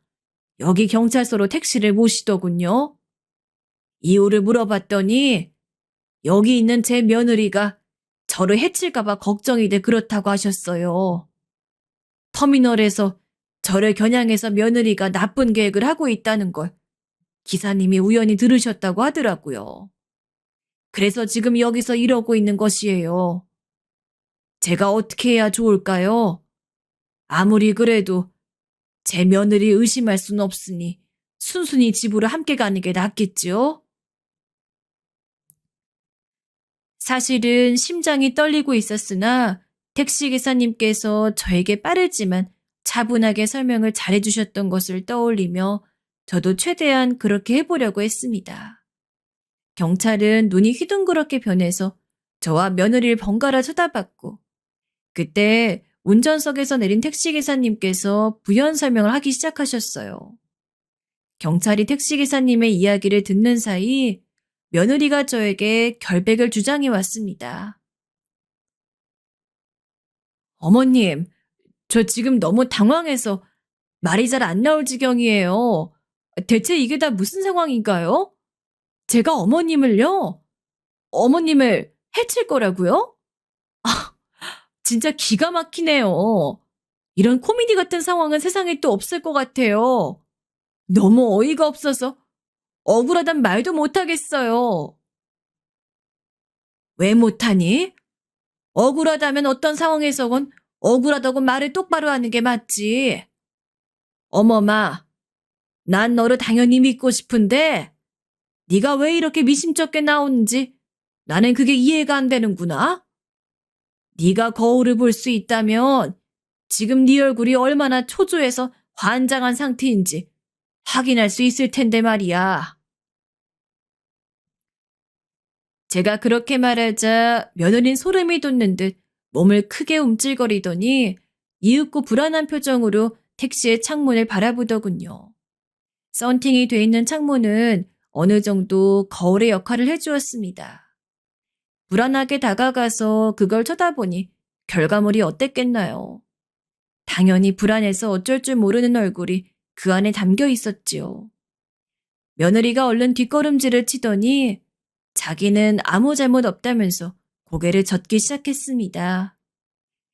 여기 경찰서로 택시를 모시더군요. 이유를 물어봤더니 여기 있는 제 며느리가 저를 해칠까봐 걱정이 돼 그렇다고 하셨어요. 터미널에서 저를 겨냥해서 며느리가 나쁜 계획을 하고 있다는 걸 기사님이 우연히 들으셨다고 하더라고요. 그래서 지금 여기서 이러고 있는 것이에요. 제가 어떻게 해야 좋을까요? 아무리 그래도 제 며느리 의심할 순 없으니 순순히 집으로 함께 가는 게 낫겠지요? 사실은 심장이 떨리고 있었으나 택시기사님께서 저에게 빠르지만 차분하게 설명을 잘해주셨던 것을 떠올리며 저도 최대한 그렇게 해보려고 했습니다. 경찰은 눈이 휘둥그렇게 변해서 저와 며느리를 번갈아 쳐다봤고 그때 운전석에서 내린 택시기사님께서 부연 설명을 하기 시작하셨어요. 경찰이 택시기사님의 이야기를 듣는 사이 며느리가 저에게 결백을 주장해 왔습니다. 어머님, 저 지금 너무 당황해서 말이 잘 안 나올 지경이에요. 대체 이게 다 무슨 상황인가요? 제가 어머님을 해칠 거라고요? 진짜 기가 막히네요. 이런 코미디 같은 상황은 세상에 또 없을 것 같아요. 너무 어이가 없어서 억울하단 말도 못하겠어요. 왜 못하니? 억울하다면 어떤 상황에서건 억울하다고 말을 똑바로 하는 게 맞지. 어머마, 난 너를 당연히 믿고 싶은데 네가 왜 이렇게 미심쩍게 나오는지 나는 그게 이해가 안 되는구나. 네가 거울을 볼 수 있다면 지금 네 얼굴이 얼마나 초조해서 환장한 상태인지 확인할 수 있을 텐데 말이야. 제가 그렇게 말하자 며느린 소름이 돋는 듯 몸을 크게 움찔거리더니 이윽고 불안한 표정으로 택시의 창문을 바라보더군요. 썬팅이 돼 있는 창문은 어느 정도 거울의 역할을 해주었습니다. 불안하게 다가가서 그걸 쳐다보니 결과물이 어땠겠나요? 당연히 불안해서 어쩔 줄 모르는 얼굴이 그 안에 담겨 있었지요. 며느리가 얼른 뒷걸음질을 치더니 자기는 아무 잘못 없다면서 고개를 젓기 시작했습니다.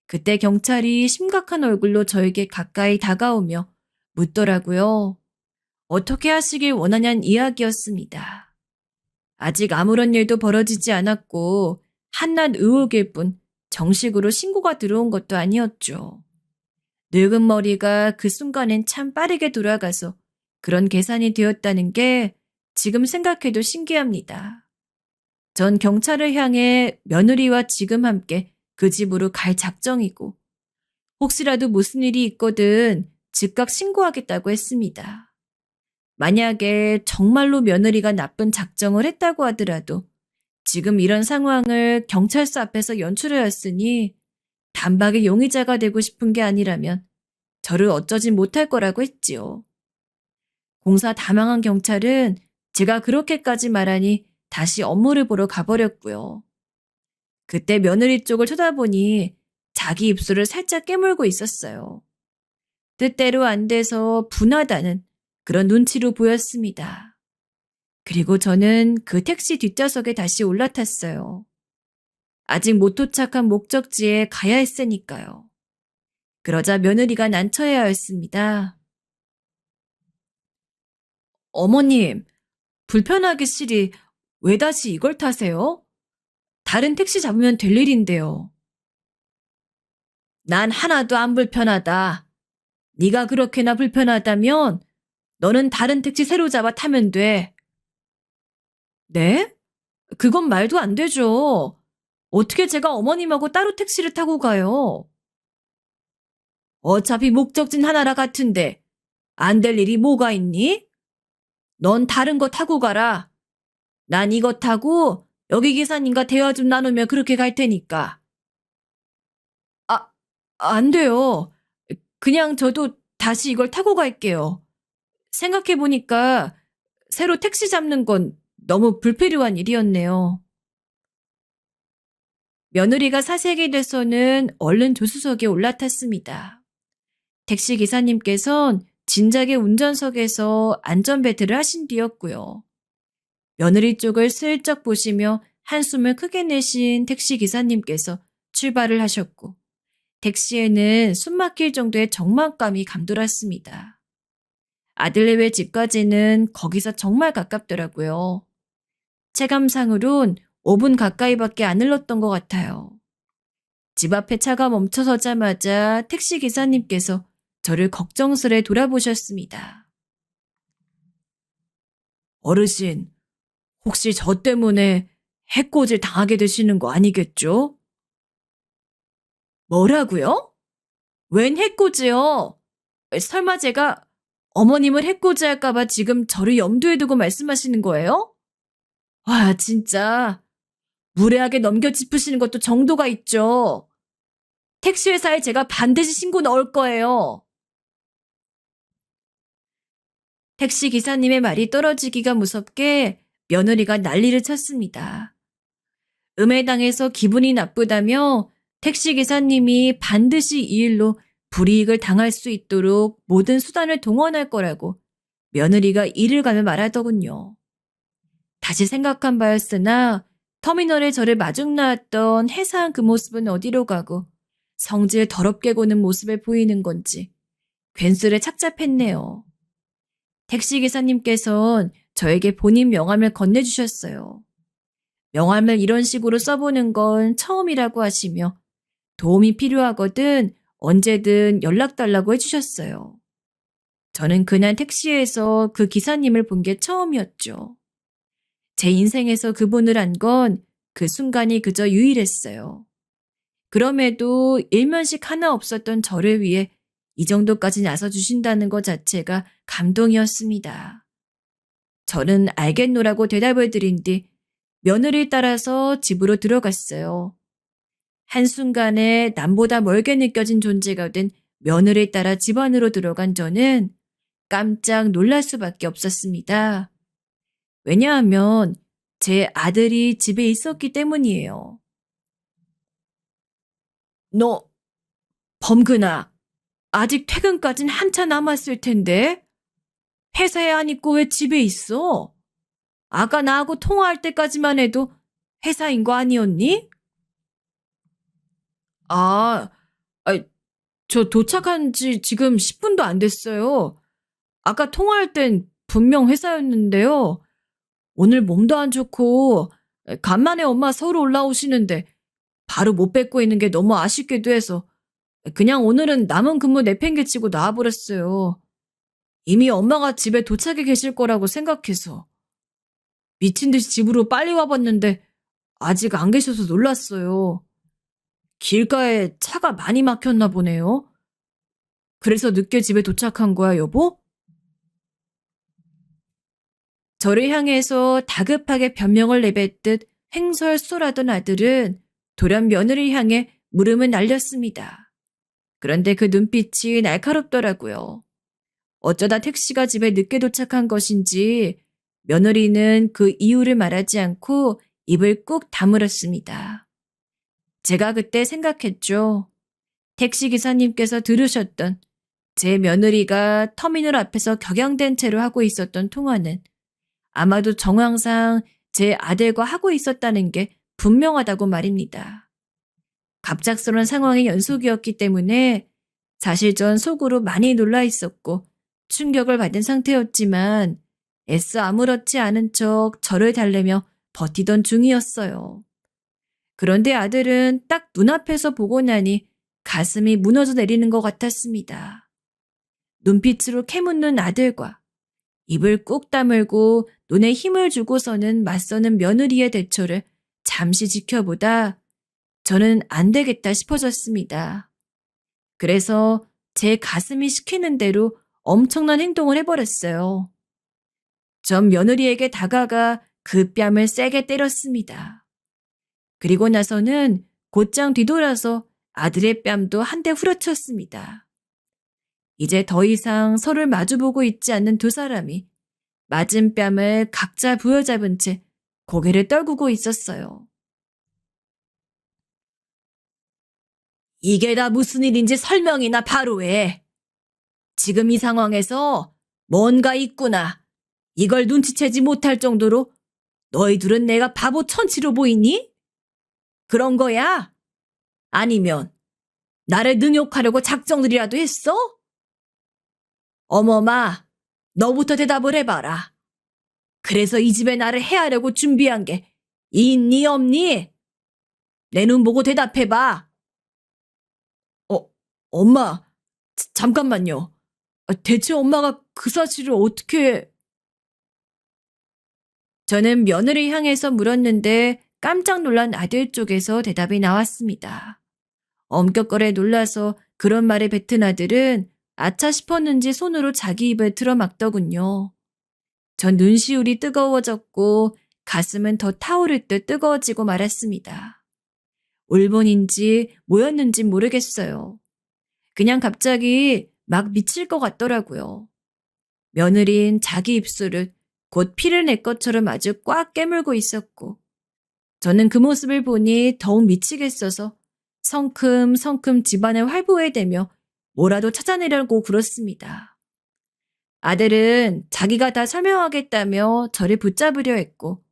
그때 경찰이 심각한 얼굴로 저에게 가까이 다가오며 묻더라고요. 어떻게 하시길 원하냐는 이야기였습니다. 아직 아무런 일도 벌어지지 않았고 한낱 의혹일 뿐 정식으로 신고가 들어온 것도 아니었죠. 늙은 머리가 그 순간엔 참 빠르게 돌아가서 그런 계산이 되었다는 게 지금 생각해도 신기합니다. 전 경찰을 향해 며느리와 지금 함께 그 집으로 갈 작정이고 혹시라도 무슨 일이 있거든 즉각 신고하겠다고 했습니다. 만약에 정말로 며느리가 나쁜 작정을 했다고 하더라도 지금 이런 상황을 경찰서 앞에서 연출하였으니 단박에 용의자가 되고 싶은 게 아니라면 저를 어쩌지 못할 거라고 했지요. 공사 다 망한 경찰은 제가 그렇게까지 말하니 다시 업무를 보러 가버렸고요. 그때 며느리 쪽을 쳐다보니 자기 입술을 살짝 깨물고 있었어요. 뜻대로 안 돼서 분하다는 그런 눈치로 보였습니다. 그리고 저는 그 택시 뒷좌석에 다시 올라탔어요. 아직 못 도착한 목적지에 가야 했으니까요. 그러자 며느리가 난처해 하였습니다. 어머님, 불편하기 싫이 왜 다시 이걸 타세요? 다른 택시 잡으면 될 일인데요. 난 하나도 안 불편하다. 네가 그렇게나 불편하다면 너는 다른 택시 새로 잡아 타면 돼. 네? 그건 말도 안 되죠. 어떻게 제가 어머님하고 따로 택시를 타고 가요? 어차피 목적지는 하나라 같은데 안 될 일이 뭐가 있니? 넌 다른 거 타고 가라. 난 이거 타고 여기 기사님과 대화 좀 나누며 그렇게 갈 테니까. 아, 안 돼요. 그냥 저도 다시 이걸 타고 갈게요. 생각해보니까 새로 택시 잡는 건 너무 불필요한 일이었네요. 며느리가 사색이 돼서는 얼른 조수석에 올라탔습니다. 택시 기사님께선 진작에 운전석에서 안전벨트를 하신 뒤였고요. 며느리 쪽을 슬쩍 보시며 한숨을 크게 내신 택시 기사님께서 출발을 하셨고 택시에는 숨 막힐 정도의 적막감이 감돌았습니다. 아들네외 집까지는 거기서 정말 가깝더라고요. 체감상으론 5분 가까이밖에 안 흘렀던 것 같아요. 집 앞에 차가 멈춰서자마자 택시 기사님께서 저를 걱정스레 돌아보셨습니다. 어르신, 혹시 저 때문에 해코지를 당하게 되시는 거 아니겠죠? 뭐라고요? 웬 해코지요? 설마 제가 어머님을 해코지할까봐 지금 저를 염두에 두고 말씀하시는 거예요? 와, 진짜 무례하게 넘겨짚으시는 것도 정도가 있죠. 택시회사에 제가 반드시 신고 넣을 거예요. 택시 기사님의 말이 떨어지기가 무섭게 며느리가 난리를 쳤습니다. 음해당해서 기분이 나쁘다며 택시 기사님이 반드시 이 일로 불이익을 당할 수 있도록 모든 수단을 동원할 거라고 며느리가 이를 가며 말하더군요. 다시 생각한 바였으나 터미널에 저를 마중 나왔던 해사한 그 모습은 어디로 가고 성질 더럽게 고는 모습을 보이는 건지 괜스레 착잡했네요. 택시기사님께선 저에게 본인 명함을 건네주셨어요. 명함을 이런 식으로 써보는 건 처음이라고 하시며 도움이 필요하거든 언제든 연락달라고 해주셨어요. 저는 그날 택시에서 그 기사님을 본 게 처음이었죠. 제 인생에서 그분을 안 건 그 순간이 그저 유일했어요. 그럼에도 일면식 하나 없었던 저를 위해 이 정도까지 나서주신다는 것 자체가 감동이었습니다. 저는 알겠노라고 대답을 드린 뒤 며느리를 따라서 집으로 들어갔어요. 한순간에 남보다 멀게 느껴진 존재가 된 며느리를 따라 집 안으로 들어간 저는 깜짝 놀랄 수밖에 없었습니다. 왜냐하면 제 아들이 집에 있었기 때문이에요. 너, 범근아, 아직 퇴근까진 한참 남았을 텐데? 회사에 안 있고 왜 집에 있어? 아까 나하고 통화할 때까지만 해도 회사인 거 아니었니? 아, 아, 저 도착한 지 지금 10분도 안 됐어요. 아까 통화할 땐 분명 회사였는데요. 오늘 몸도 안 좋고 간만에 엄마 서울 올라오시는데 바로 못 뵙고 있는 게 너무 아쉽기도 해서 그냥 오늘은 남은 근무 내팽개치고 나와버렸어요. 이미 엄마가 집에 도착해 계실 거라고 생각해서. 미친 듯이 집으로 빨리 와봤는데 아직 안 계셔서 놀랐어요. 길가에 차가 많이 막혔나 보네요. 그래서 늦게 집에 도착한 거야, 여보? 저를 향해서 다급하게 변명을 내뱉듯 횡설수설하던 아들은 돌연 며느리를 향해 물음을 날렸습니다. 그런데 그 눈빛이 날카롭더라고요. 어쩌다 택시가 집에 늦게 도착한 것인지 며느리는 그 이유를 말하지 않고 입을 꾹 다물었습니다. 제가 그때 생각했죠. 택시기사님께서 들으셨던 제 며느리가 터미널 앞에서 격양된 채로 하고 있었던 통화는 아마도 정황상 제 아들과 하고 있었다는 게 분명하다고 말입니다. 갑작스러운 상황의 연속이었기 때문에 사실 전 속으로 많이 놀라 있었고 충격을 받은 상태였지만 애써 아무렇지 않은 척 저를 달래며 버티던 중이었어요. 그런데 아들은 딱 눈앞에서 보고 나니 가슴이 무너져 내리는 것 같았습니다. 눈빛으로 캐묻는 아들과 입을 꾹 다물고 눈에 힘을 주고서는 맞서는 며느리의 대처를 잠시 지켜보다 저는 안 되겠다 싶어졌습니다. 그래서 제 가슴이 시키는 대로 엄청난 행동을 해버렸어요. 전 며느리에게 다가가 그 뺨을 세게 때렸습니다. 그리고 나서는 곧장 뒤돌아서 아들의 뺨도 한 대 후려쳤습니다. 이제 더 이상 서로를 마주보고 있지 않는 두 사람이 맞은 뺨을 각자 부여잡은 채 고개를 떨구고 있었어요. 이게 다 무슨 일인지 설명이나 바로 해. 지금 이 상황에서 뭔가 있구나. 이걸 눈치채지 못할 정도로 너희들은 내가 바보 천치로 보이니? 그런 거야? 아니면 나를 능욕하려고 작정들이라도 했어? 어머마, 너부터 대답을 해봐라. 그래서 이 집에 나를 해하려고 준비한 게 있니 없니? 내 눈 보고 대답해봐. 엄마, 잠깐만요. 대체 엄마가 그 사실을 어떻게... 저는 며느리 향해서 물었는데 깜짝 놀란 아들 쪽에서 대답이 나왔습니다. 엄격거려 놀라서 그런 말에 뱉은 아들은 아차 싶었는지 손으로 자기 입을 틀어막더군요. 전 눈시울이 뜨거워졌고 가슴은 더 타오를 듯 뜨거워지고 말았습니다. 울분인지 뭐였는지 모르겠어요. 그냥 갑자기 막 미칠 것 같더라고요. 며느린 자기 입술을 곧 피를 낼 것처럼 아주 꽉 깨물고 있었고 저는 그 모습을 보니 더욱 미치겠어서 성큼성큼 집안을 활보해대며 뭐라도 찾아내려고 굴었습니다. 아들은 자기가 다 설명하겠다며 저를 붙잡으려 했고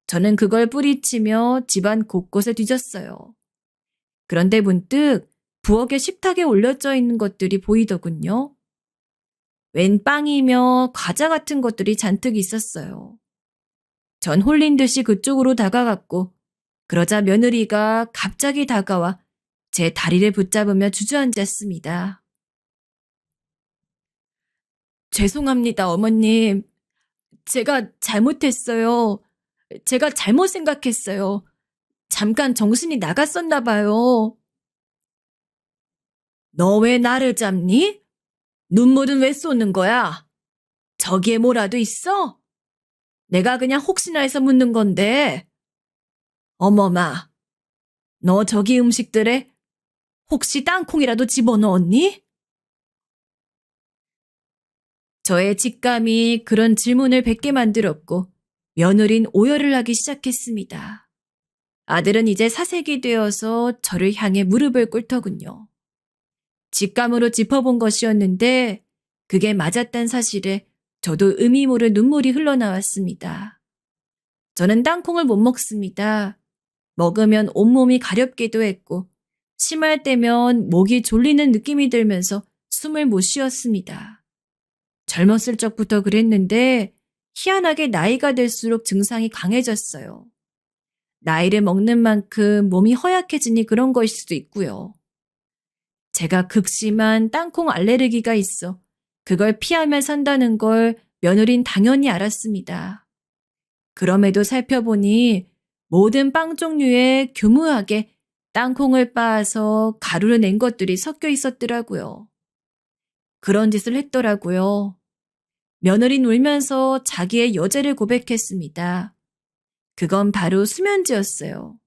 저는 그걸 뿌리치며 집안 곳곳을 뒤졌어요. 그런데 문득 부엌에 식탁에 올려져 있는 것들이 보이더군요. 웬 빵이며 과자 같은 것들이 잔뜩 있었어요. 전 홀린 듯이 그쪽으로 다가갔고, 그러자 며느리가 갑자기 다가와 제 다리를 붙잡으며 주저앉았습니다. 죄송합니다, 어머님. 제가 잘못했어요. 제가 잘못 생각했어요. 잠깐 정신이 나갔었나 봐요. 너 왜 나를 잡니? 눈물은 왜 쏘는 거야? 저기에 뭐라도 있어? 내가 그냥 혹시나 해서 묻는 건데. 어머마, 너 저기 음식들에 혹시 땅콩이라도 집어넣었니? 저의 직감이 그런 질문을 뱉게 만들었고 며느린 오열을 하기 시작했습니다. 아들은 이제 사색이 되어서 저를 향해 무릎을 꿇더군요. 직감으로 짚어본 것이었는데 그게 맞았단 사실에 저도 의미 모를 눈물이 흘러나왔습니다. 저는 땅콩을 못 먹습니다. 먹으면 온몸이 가렵기도 했고 심할 때면 목이 졸리는 느낌이 들면서 숨을 못 쉬었습니다. 젊었을 적부터 그랬는데 희한하게 나이가 들수록 증상이 강해졌어요. 나이를 먹는 만큼 몸이 허약해지니 그런 것일 수도 있고요. 제가 극심한 땅콩 알레르기가 있어 그걸 피하며 산다는 걸 며느린 당연히 알았습니다. 그럼에도 살펴보니 모든 빵 종류에 교묘하게 땅콩을 빻아서 가루를 낸 것들이 섞여 있었더라고요. 그런 짓을 했더라고요. 며느린 울면서 자기의 여죄를 고백했습니다. 그건 바로 수면제였어요.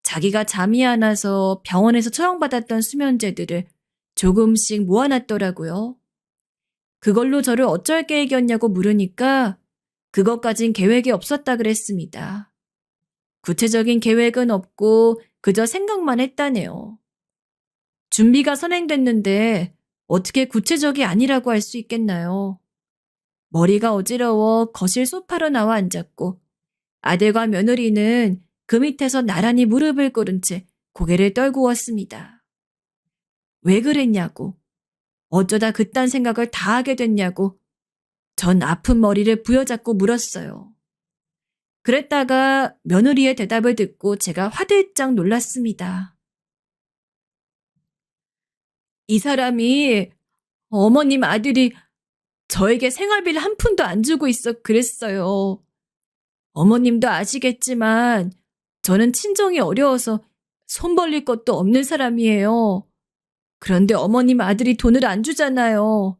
자기가 잠이 안 와서 병원에서 처형받았던 수면제들을 조금씩 모아놨더라고요. 그걸로 저를 어쩔 계획이었냐고 물으니까 그것까진 계획이 없었다 그랬습니다. 구체적인 계획은 없고 그저 생각만 했다네요. 준비가 선행됐는데 어떻게 구체적이 아니라고 할 수 있겠나요? 머리가 어지러워 거실 소파로 나와 앉았고 아들과 며느리는 그 밑에서 나란히 무릎을 꿇은 채 고개를 떨구었습니다. 왜 그랬냐고, 어쩌다 그딴 생각을 다 하게 됐냐고 전 아픈 머리를 부여잡고 물었어요. 그랬다가 며느리의 대답을 듣고 제가 화들짝 놀랐습니다. 이 사람이 어머님 아들이 저에게 생활비를 한 푼도 안 주고 있어 그랬어요. 어머님도 아시겠지만 저는 친정이 어려워서 손 벌릴 것도 없는 사람이에요. 그런데 어머님 아들이 돈을 안 주잖아요.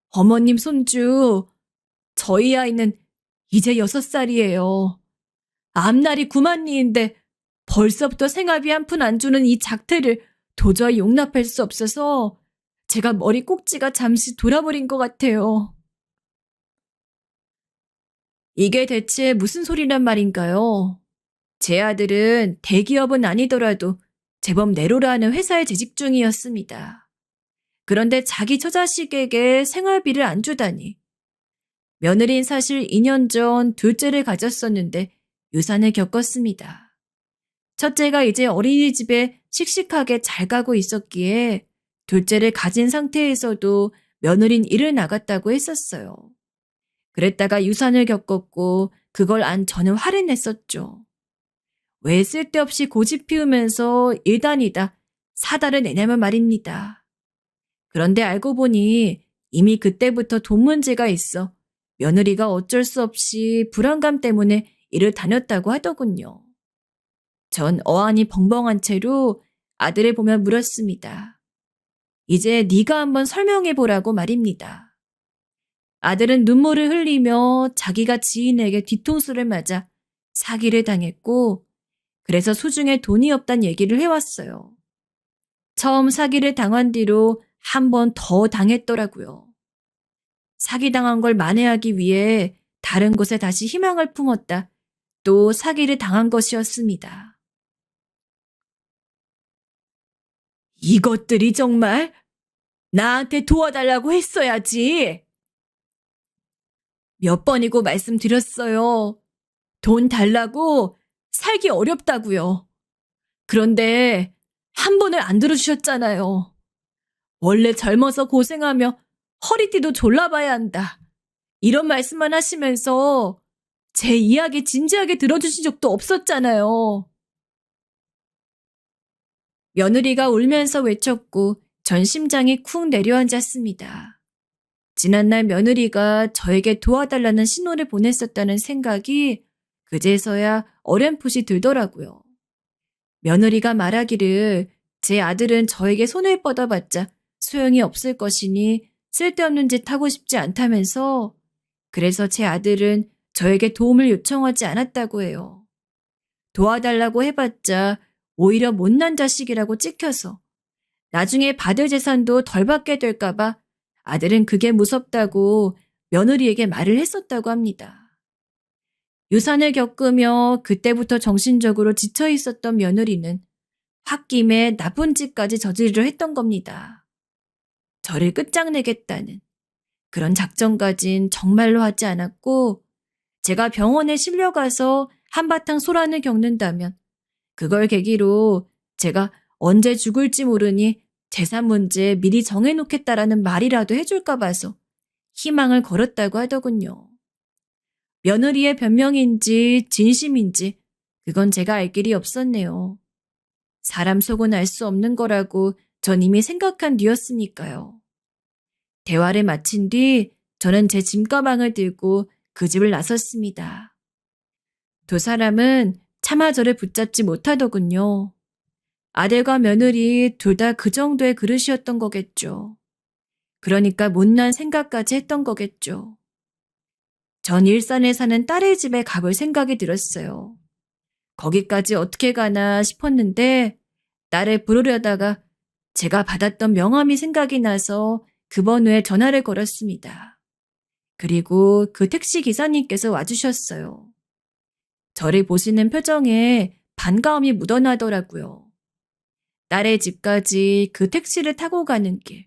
어머님 손주, 저희 아이는 이제 6살이에요. 앞날이 9만리인데 벌써부터 생활비 한 푼 안 주는 이 작태를 도저히 용납할 수 없어서 제가 머리 꼭지가 잠시 돌아버린 것 같아요. 이게 대체 무슨 소리란 말인가요? 제 아들은 대기업은 아니더라도 제법 내로라 하는 회사에 재직 중이었습니다. 그런데 자기 처자식에게 생활비를 안 주다니. 며느린 사실 2년 전 둘째를 가졌었는데 유산을 겪었습니다. 첫째가 이제 어린이집에 씩씩하게 잘 가고 있었기에 둘째를 가진 상태에서도 며느린 일을 나갔다고 했었어요. 그랬다가 유산을 겪었고 그걸 안 저는 화를 냈었죠. 왜 쓸데없이 고집 피우면서 일단이다 사다를 내냐면 말입니다. 그런데 알고 보니 이미 그때부터 돈 문제가 있어 며느리가 어쩔 수 없이 불안감 때문에 일을 다녔다고 하더군요. 전 어안이 벙벙한 채로 아들을 보며 물었습니다. 이제 네가 한번 설명해 보라고 말입니다. 아들은 눈물을 흘리며 자기가 지인에게 뒤통수를 맞아 사기를 당했고 그래서 수중에 돈이 없단 얘기를 해왔어요. 처음 사기를 당한 뒤로 한 번 더 당했더라고요. 사기당한 걸 만회하기 위해 다른 곳에 다시 희망을 품었다. 또 사기를 당한 것이었습니다. 이것들이 정말 나한테 도와달라고 했어야지. 몇 번이고 말씀드렸어요. 돈 달라고 살기 어렵다고요. 그런데 한 번을 안 들어주셨잖아요. 원래 젊어서 고생하며 허리띠도 졸라봐야 한다. 이런 말씀만 하시면서 제 이야기 진지하게 들어주신 적도 없었잖아요. 며느리가 울면서 외쳤고 전 심장이 쿵 내려앉았습니다. 지난날 며느리가 저에게 도와달라는 신호를 보냈었다는 생각이 그제서야 어렴풋이 들더라고요. 며느리가 말하기를 제 아들은 저에게 손을 뻗어봤자 소용이 없을 것이니 쓸데없는 짓 하고 싶지 않다면서 그래서 제 아들은 저에게 도움을 요청하지 않았다고 해요. 도와달라고 해봤자 오히려 못난 자식이라고 찍혀서 나중에 받을 재산도 덜 받게 될까봐 아들은 그게 무섭다고 며느리에게 말을 했었다고 합니다. 유산을 겪으며 그때부터 정신적으로 지쳐 있었던 며느리는 홧김에 나쁜 짓까지 저지르려 했던 겁니다. 저를 끝장내겠다는 그런 작전까진 정말로 하지 않았고 제가 병원에 실려가서 한바탕 소란을 겪는다면 그걸 계기로 제가 언제 죽을지 모르니 재산 문제 미리 정해놓겠다라는 말이라도 해줄까 봐서 희망을 걸었다고 하더군요. 며느리의 변명인지 진심인지 그건 제가 알 길이 없었네요. 사람 속은 알 수 없는 거라고 전 이미 생각한 뒤였으니까요. 대화를 마친 뒤 저는 제 짐가방을 들고 그 집을 나섰습니다. 두 사람은 차마 저를 붙잡지 못하더군요. 아들과 며느리 둘 다 그 정도의 그릇이었던 거겠죠. 그러니까 못난 생각까지 했던 거겠죠. 전 일산에 사는 딸의 집에 가볼 생각이 들었어요. 거기까지 어떻게 가나 싶었는데 딸을 부르려다가 제가 받았던 명함이 생각이 나서 그 번호에 전화를 걸었습니다. 그리고 그 택시 기사님께서 와주셨어요. 저를 보시는 표정에 반가움이 묻어나더라고요. 딸의 집까지 그 택시를 타고 가는 길.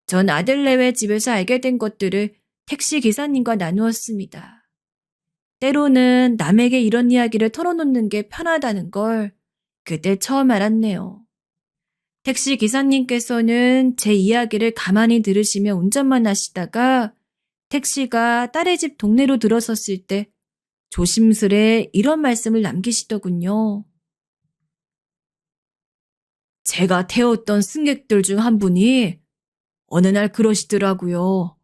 전 아들네외 집에서 알게 된 것들을 택시 기사님과 나누었습니다. 때로는 남에게 이런 이야기를 털어놓는 게 편하다는 걸 그때 처음 알았네요. 택시 기사님께서는 제 이야기를 가만히 들으시며 운전만 하시다가 택시가 딸의 집 동네로 들어섰을 때 조심스레 이런 말씀을 남기시더군요. 제가 태웠던 승객들 중 한 분이 어느 날 그러시더라고요.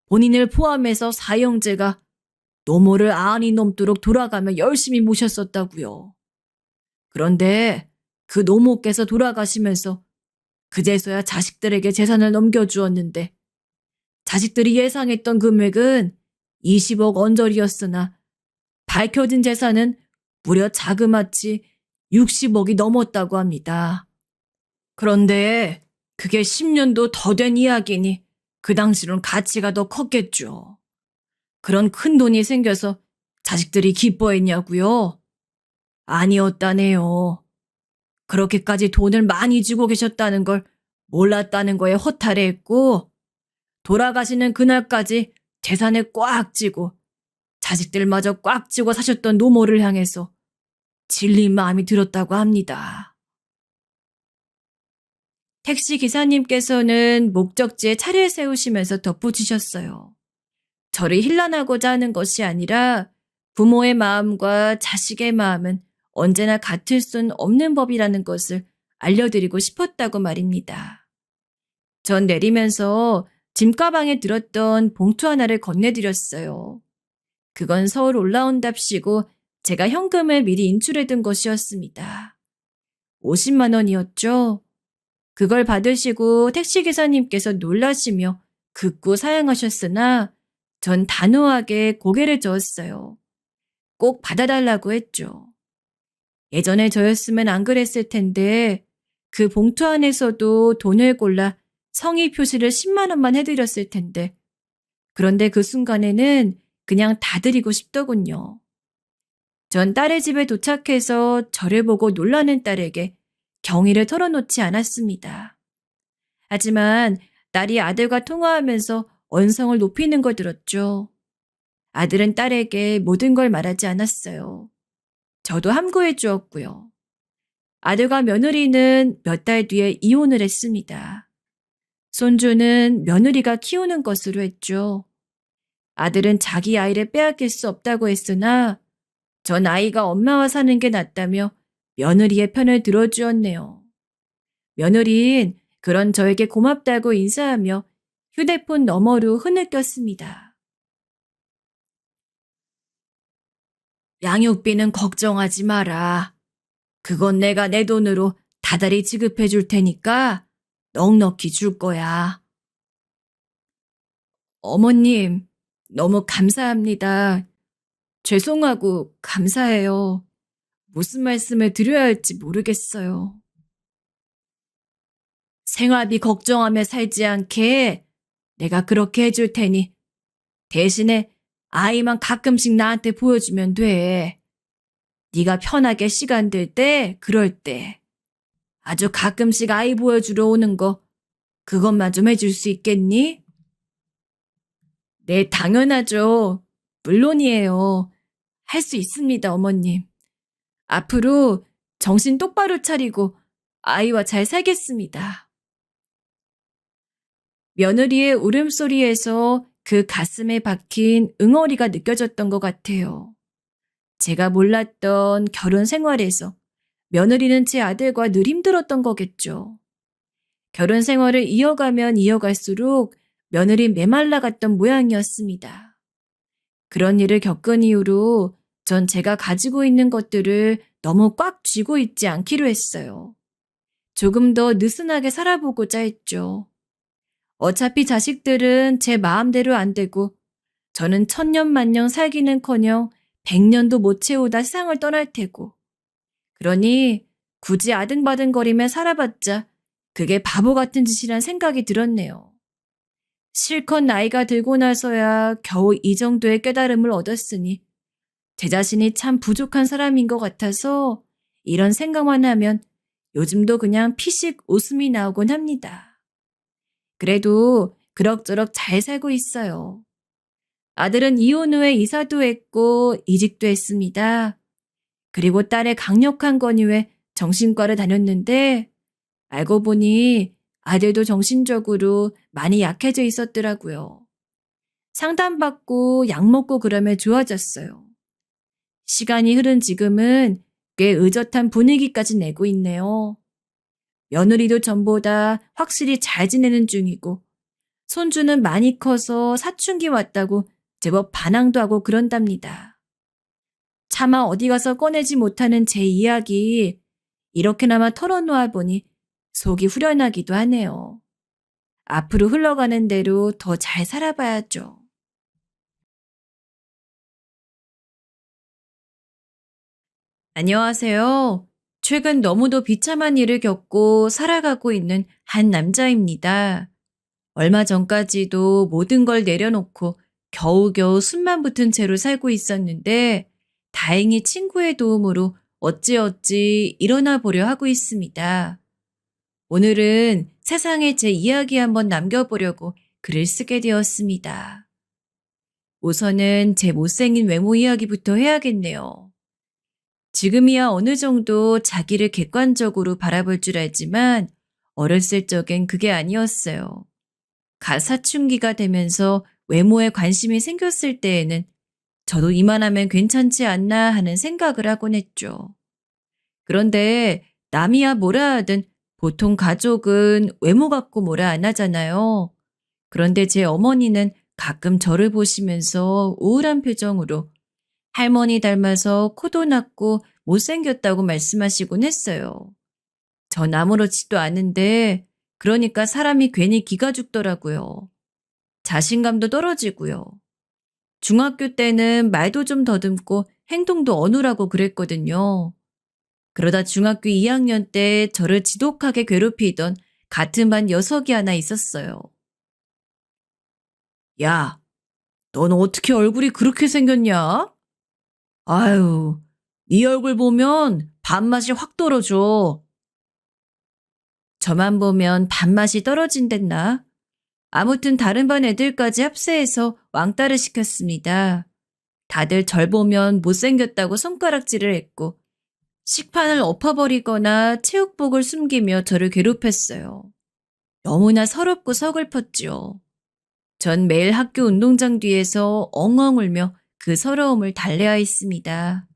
본인을 포함해서 사형제가 노모를 안이 넘도록 돌아가며 열심히 모셨었다고요. 그런데 그 노모께서 돌아가시면서 그제서야 자식들에게 재산을 넘겨주었는데 자식들이 예상했던 금액은 20억 언저리였으나 밝혀진 재산은 무려 자그마치 60억이 넘었다고 합니다. 그런데 그게 10년도 더 된 이야기니 그 당시로는 가치가 더 컸겠죠. 그런 큰 돈이 생겨서 자식들이 기뻐했냐고요? 아니었다네요. 그렇게까지 돈을 많이 쥐고 계셨다는 걸 몰랐다는 거에 허탈해했고 돌아가시는 그날까지 재산에 꽉 쥐고 자식들마저 꽉 쥐고 사셨던 노모를 향해서 질린 마음이 들었다고 합니다. 택시 기사님께서는 목적지에 차를 세우시면서 덧붙이셨어요. 저를 힐난하고자 하는 것이 아니라 부모의 마음과 자식의 마음은 언제나 같을 순 없는 법이라는 것을 알려드리고 싶었다고 말입니다. 전 내리면서 짐가방에 들었던 봉투 하나를 건네드렸어요. 그건 서울 올라온답시고 제가 현금을 미리 인출해둔 것이었습니다. 50만 원이었죠. 그걸 받으시고 택시기사님께서 놀라시며 극구 사양하셨으나 전 단호하게 고개를 저었어요. 꼭 받아달라고 했죠. 예전에 저였으면 안 그랬을 텐데 그 봉투 안에서도 돈을 골라 성의 표시를 10만 원만 해드렸을 텐데 그런데 그 순간에는 그냥 다 드리고 싶더군요. 전 딸의 집에 도착해서 저를 보고 놀라는 딸에게 경위를 털어놓지 않았습니다. 하지만 딸이 아들과 통화하면서 언성을 높이는 걸 들었죠. 아들은 딸에게 모든 걸 말하지 않았어요. 저도 함구해 주었고요. 아들과 며느리는 몇 달 뒤에 이혼을 했습니다. 손주는 며느리가 키우는 것으로 했죠. 아들은 자기 아이를 빼앗길 수 없다고 했으나 전 아이가 엄마와 사는 게 낫다며 며느리의 편을 들어주었네요. 며느리는 그런 저에게 고맙다고 인사하며 휴대폰 너머로 흐느꼈습니다. 양육비는 걱정하지 마라. 그건 내가 내 돈으로 다달이 지급해 줄 테니까 넉넉히 줄 거야. 어머님, 너무 감사합니다. 죄송하고 감사해요. 무슨 말씀을 드려야 할지 모르겠어요. 생활비 걱정하며 살지 않게 내가 그렇게 해줄 테니 대신에 아이만 가끔씩 나한테 보여주면 돼. 네가 편하게 시간 될 때, 그럴 때. 아주 가끔씩 아이 보여주러 오는 거 그것만 좀 해줄 수 있겠니? 네, 당연하죠. 물론이에요. 할 수 있습니다, 어머님. 앞으로 정신 똑바로 차리고 아이와 잘 살겠습니다. 며느리의 울음소리에서 그 가슴에 박힌 응어리가 느껴졌던 것 같아요. 제가 몰랐던 결혼 생활에서 며느리는 제 아들과 늘 힘들었던 거겠죠. 결혼 생활을 이어가면 이어갈수록 며느리 메말라갔던 모양이었습니다. 그런 일을 겪은 이후로 전 제가 가지고 있는 것들을 너무 꽉 쥐고 있지 않기로 했어요. 조금 더 느슨하게 살아보고자 했죠. 어차피 자식들은 제 마음대로 안 되고 저는 천년만년 살기는커녕 100년도 못 채우다 세상을 떠날 테고 그러니 굳이 아등바등거리며 살아봤자 그게 바보 같은 짓이란 생각이 들었네요. 실컷 나이가 들고 나서야 겨우 이 정도의 깨달음을 얻었으니 제 자신이 참 부족한 사람인 것 같아서 이런 생각만 하면 요즘도 그냥 피식 웃음이 나오곤 합니다. 그래도 그럭저럭 잘 살고 있어요. 아들은 이혼 후에 이사도 했고 이직도 했습니다. 그리고 딸의 강력한 권유에 정신과를 다녔는데 알고 보니 아들도 정신적으로 많이 약해져 있었더라고요. 상담받고 약 먹고 그러면 좋아졌어요. 시간이 흐른 지금은 꽤 의젓한 분위기까지 내고 있네요. 며느리도 전보다 확실히 잘 지내는 중이고 손주는 많이 커서 사춘기 왔다고 제법 반항도 하고 그런답니다. 차마 어디 가서 꺼내지 못하는 제 이야기 이렇게나마 털어놓아 보니 속이 후련하기도 하네요. 앞으로 흘러가는 대로 더 잘 살아봐야죠. 안녕하세요. 최근 너무도 비참한 일을 겪고 살아가고 있는 한 남자입니다. 얼마 전까지도 모든 걸 내려놓고 겨우겨우 숨만 붙은 채로 살고 있었는데 다행히 친구의 도움으로 어찌어찌 일어나 보려 하고 있습니다. 오늘은 세상에 제 이야기 한번 남겨보려고 글을 쓰게 되었습니다. 우선은 제 못생긴 외모 이야기부터 해야겠네요. 지금이야 어느 정도 자기를 객관적으로 바라볼 줄 알지만 어렸을 적엔 그게 아니었어요. 사춘기가 되면서 외모에 관심이 생겼을 때에는 저도 이만하면 괜찮지 않나 하는 생각을 하곤 했죠. 그런데 남이야 뭐라 하든 보통 가족은 외모 갖고 뭐라 안 하잖아요. 그런데 제 어머니는 가끔 저를 보시면서 우울한 표정으로 할머니 닮아서 코도 낮고 못생겼다고 말씀하시곤 했어요. 전 아무렇지도 않은데 그러니까 사람이 괜히 기가 죽더라고요. 자신감도 떨어지고요. 중학교 때는 말도 좀 더듬고 행동도 어눌하고 그랬거든요. 그러다 중학교 2학년 때 저를 지독하게 괴롭히던 같은 반 녀석이 하나 있었어요. 야, 넌 어떻게 얼굴이 그렇게 생겼냐? 아유, 네 얼굴 보면 밥맛이 확 떨어져. 저만 보면 밥맛이 떨어진댔나? 아무튼 다른 반 애들까지 합세해서 왕따를 시켰습니다. 다들 절 보면 못생겼다고 손가락질을 했고 식판을 엎어버리거나 체육복을 숨기며 저를 괴롭혔어요. 너무나 서럽고 서글펐지요. 전 매일 학교 운동장 뒤에서 엉엉 울며 그 서러움을 달래야 했습니다.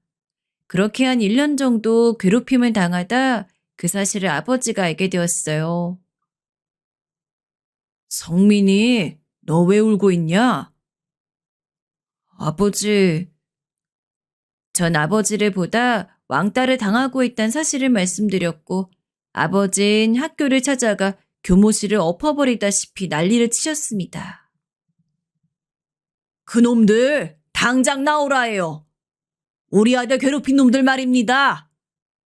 그렇게 한 1년 정도 괴롭힘을 당하다 그 사실을 아버지가 알게 되었어요. 성민이, 너 왜 울고 있냐? 아버지, 전 아버지를 보다 왕따를 당하고 있다는 사실을 말씀드렸고, 아버진 학교를 찾아가 교무실을 엎어버리다시피 난리를 치셨습니다. 그놈들, 당장 나오라 해요. 우리 아들 괴롭힌 놈들 말입니다.